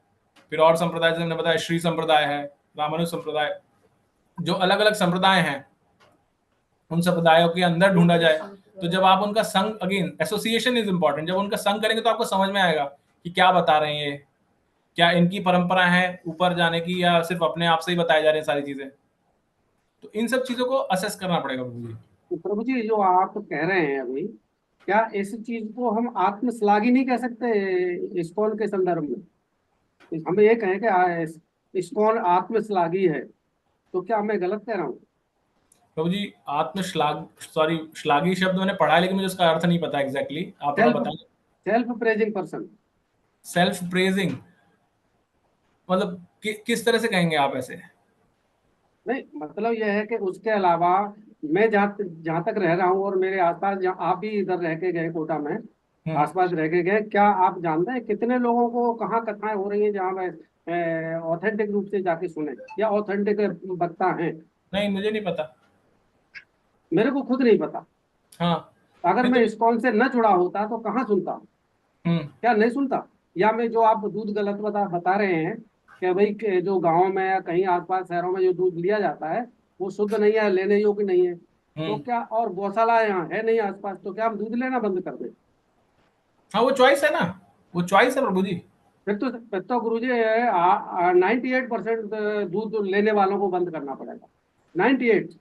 फिर और संप्रदाय जैसे हमने बताया, श्री संप्रदाय है, रामानुज संप्रदाय, जो अलग अलग संप्रदाय हैं उन संप्रदायों के अंदर ढूंढा जाए। तो जब आप उनका संग, अगेन एसोसिएशन इज इंपॉर्टेंट, जब उनका संग करेंगे तो आपको समझ में आएगा कि क्या बता रहे हैं ये, क्या इनकी परंपरा है ऊपर जाने की या सिर्फ अपने आप से ही बताए जा रहे हैं सारी चीजें। तो इन सब चीजों को असेस करना पड़ेगा प्रभु जी। तो प्रभु जी जो आप कह रहे हैं अभी, क्या इस चीज को हम आत्मश्लाघी नहीं कह सकते इस्कॉन के संदर्भ में? हम ये कहें कि इस्कॉन आत्मश्लाघी है, तो क्या मैं गलत कह रहा हूँ? प्रभु जी श्लाघी शब्द मैंने पढ़ा है लेकिन मुझे उसका अर्थ नहीं पता एग्जैक्टली, आप थोड़ा बताएं। Self praising person. Self praising मतलब किस तरह से कहेंगे आप ऐसे? नहीं, मतलब यह है कि उसके अलावा मैं जहाँ तक रह रहा हूँ और मेरे आसपास, जहाँ आप भी इधर रह के गए कोटा में, आसपास रह के गए, क्या आप जानते हैं कितने लोगों को कहाँ कथाएं हो रही हैं जहाँ मैं ऑथेंटिक रूप से जाके सुने या ऑथेंटिक वक्ता हैं? नहीं, मुझे नहीं पता, मेरे को खुद नहीं पता। हाँ, अगर मैं इस्कॉन से न जुड़ा होता तो कहाँ सुनता? क्या नहीं सुनता? या मैं जो आप दूध गलत बता रहे हैं कि भाई जो गाँव में या कहीं आसपास शहरों में जो दूध लिया जाता है वो शुद्ध नहीं है, लेने योग्य नहीं है, तो क्या, और गौशाला यहाँ है नहीं आसपास, तो क्या हम दूध लेना बंद कर दें? हाँ, वो चॉइस है ना, वो चॉइस है प्रभु जी। फिर तो गुरु जी 98% दूध लेने वालों को बंद करना पड़ेगा, 98।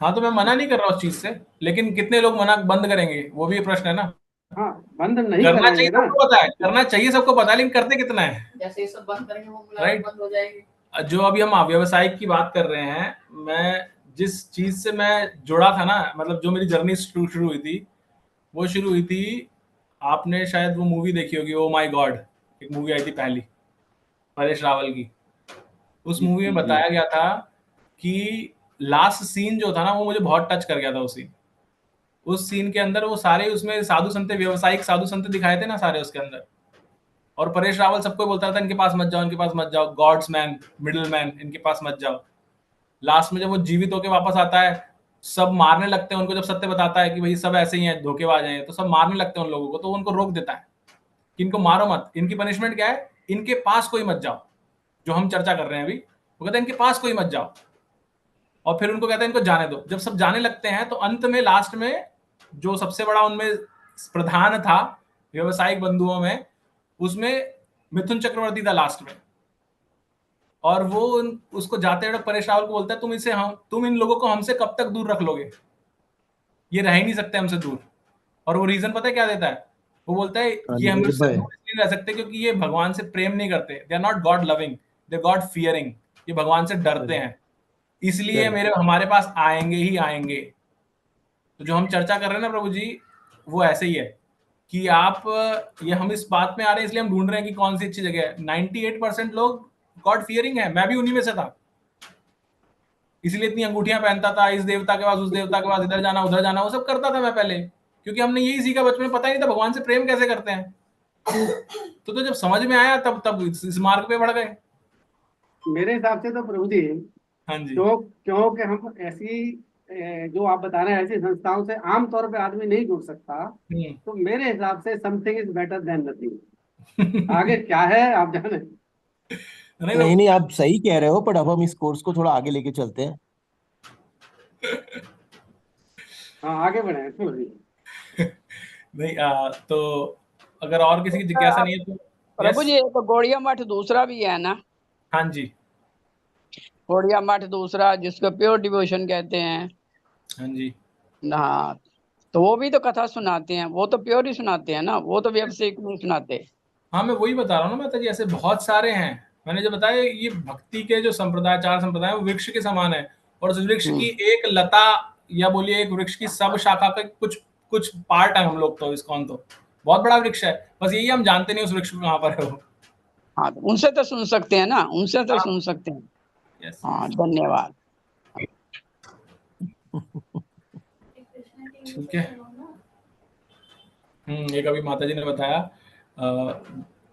हाँ, तो मैं मना नहीं कर रहा उस चीज से, लेकिन कितने लोग बंद करेंगे वो भी प्रश्न है ना। हाँ, बंद नहीं करना करेंगे चाहिए ना, सबको पता है, करना चाहिए सबको पता है, लेकिन करते कितना है? जैसे ये सब बंद करेंगे वो राइट, बंद हो जाएगी। जो अभी हम व्यवसायिक की बात कर रहे हैं, मैं जिस चीज से मैं जुड़ा था ना, मतलब जो मेरी जर्नी शुरू हुई थी, वो शुरू हुई थी, आपने शायद वो मूवी देखी होगी, ओ माय गॉड, एक मूवी आई थी पहली परेश रावल की। उस मूवी में बताया गया था कि लास्ट सीन जो था ना वो मुझे बहुत टच कर गया था। उस सीन के अंदर वो सारे उसमें साधु संत, व्यवसायिक साधु संत दिखाए थे ना सारे उसके अंदर, और परेश रावल सबको बोलता था इनके पास मत जाओ, इनके पास मत जाओ, गॉड्स मैन, मिडिल मैन, इनके पास मत जाओ। लास्ट में जब वो जीवित होके वापस आता है, सब मारने लगते हैं उनको, जब सत्य बताता है कि भाई सब ऐसे ही हैं, धोखेबाज हैं, तो सब मारने लगते हैं उन लोगों को, तो उनको रोक देता है कि इनको मारो मत, इनकी पनिशमेंट क्या है, इनके पास कोई मत जाओ। जो हम चर्चा कर रहे हैं अभी, वो कहते हैं इनके पास कोई मत जाओ, और फिर उनको कहते हैं इनको जाने दो। जब सब जाने लगते हैं तो अंत में लास्ट में जो सबसे बड़ा उनमें प्रधान था व्यवसायिक बंधुओं में, उसमें मिथुन चक्रवर्ती था लास्ट में, और वो उसको जाते हुए परेश रावल को बोलता है तुम इन लोगों को हमसे कब तक दूर रख लोगे, ये रह ही नहीं सकते हमसे दूर। और वो रीजन पता है क्या देता है? वो बोलता है ये हमसे दूर इसलिए रह सकते क्योंकि ये भगवान से प्रेम नहीं करते, they are not god loving, they god fearing, ये भगवान से डरते हैं, इसलिए हमारे पास आएंगे ही आएंगे। तो जो हम चर्चा कर रहे हैं ना प्रभु जी, वो ऐसे ही है कि हम इस बात में आ रहे हैं, इसलिए हम ढूंढ रहे हैं कि कौन सी अच्छी जगह है। 98% लोग गॉड फियरिंग है, मैं भी उन्हीं में से था, इसलिए इतनी अंगूठियां पहनता था, इस देवता के पास उस देवता के पास, इधर जाना उधर जाना, वो सब करता था मैं पहले, क्योंकि हमने यही सीखा बचपन में, पता ही नहीं था भगवान से प्रेम कैसे करते हैं। तो जब समझ में आया तब इस मार्ग पे बढ़ गए। मेरे हिसाब से तो प्रभु जी, हाँ जी, क्योंकि हम ऐसी जो आप बता रहे हैं ऐसी संस्थाओं से आमतौर पे आदमी नहीं जुड़ सकता, तो मेरे हिसाब से something is better than nothing. आगे क्या है आप जाने। नहीं, आप सही कह रहे हो, पर अब हम इस कोर्स को थोड़ा आगे लेके चलते हैं। हाँ, आगे बढ़े नहीं, तो अगर और किसी की जिज्ञासा नहीं है तो प्रभु जी, तो गौड़िया मठ दूसरा भी है ना? हाँ जी, गौड़िया मठ दूसरा जिसको प्योर डिवोशन कहते हैं। हाँ जी, हाँ, तो वो भी तो कथा सुनाते हैं, वो तो प्योर ही सुनाते हैं ना, वो तो व्यवसायिक नहीं सुनाते। हाँ, मैं वही बता रहा हूँ ना माता जी, ऐसे बहुत सारे हैं। मैंने जो बताया, ये भक्ति के जो संप्रदाय, 4 संप्रदाय, वो वृक्ष के समान है, और उस वृक्ष की एक लता या बोलिए एक वृक्ष की सब शाखा का कुछ पार्ट है हम लोग। तो इस्कॉन तो बहुत बड़ा वृक्ष है, बस यही हम जानते नहीं उस वृक्ष कहाँ पर है वो। हाँ, तो उनसे तो सुन सकते हैं ना, उनसे तो सुन सकते हैं। हाँ, धन्यवाद। ठीक है। एक अभी माता जी ने बताया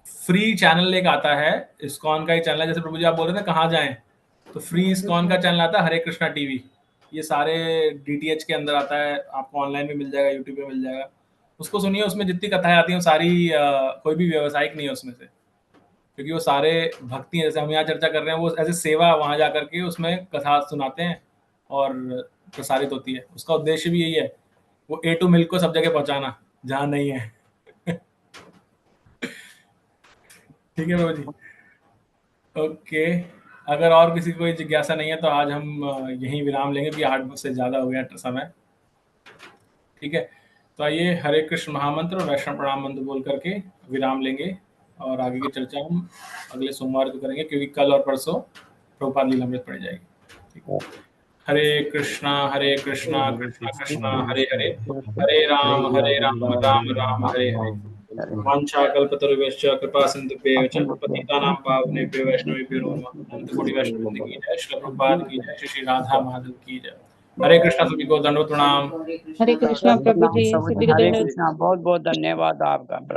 फ्री चैनल एक आता है, इस्कॉन का ही चैनल है। जैसे प्रभु जी आप बोल रहे थे कहाँ जाएं, तो फ्री इस्कॉन का चैनल आता है हरे कृष्णा टीवी। ये सारे DTH के अंदर आता है, आपको ऑनलाइन भी मिल जाएगा, यूट्यूब पे मिल जाएगा। उसको सुनिए, उसमें जितनी कथाएं आती हैं सारी कोई भी व्यावसायिक नहीं है उसमें से, क्योंकि वो सारे भक्ति हैं। जैसे हम यहाँ चर्चा कर रहे हैं, वो ऐसे सेवा वहाँ जा करके उसमें कथा सुनाते हैं और प्रसारित होती है। उसका उद्देश्य भी यही है, वो A to मिल्क को सब जगह पहुँचाना जहाँ नहीं है। ठीक है बाबू जी, ओके। अगर और किसी को कोई जिज्ञासा नहीं है तो आज हम यहीं विराम लेंगे, कि 8 से ज़्यादा हो गया समय। ठीक है, तो आइए हरे कृष्ण महामंत्र और वैष्णव प्रणाम मंत्र बोल करके विराम लेंगे, और आगे की चर्चा हम अगले सोमवार को करेंगे, क्योंकि कल और परसों प्रभुपाद लीलामृत पढ़ी जाएगी। ठीक है। हरे कृष्णा कृष्णा कृष्णा हरे हरे, हरे राम राम राम हरे हरे। वाञ्छा कल्पतरुभ्यश्च कृपा सिन्धुभ्येव च पतितानां पावनेभ्यो वैष्णवेभ्यो नमः। अनंत कोटि वैष्णव की जय, श्री प्रभुपाद की जय, श्री राधा माधव की जय। हरे कृष्णा, सभी को दंडवत प्रणाम। हरे कृष्णा प्रभु जी, हरे कृष्णा, बहुत बहुत धन्यवाद आपका।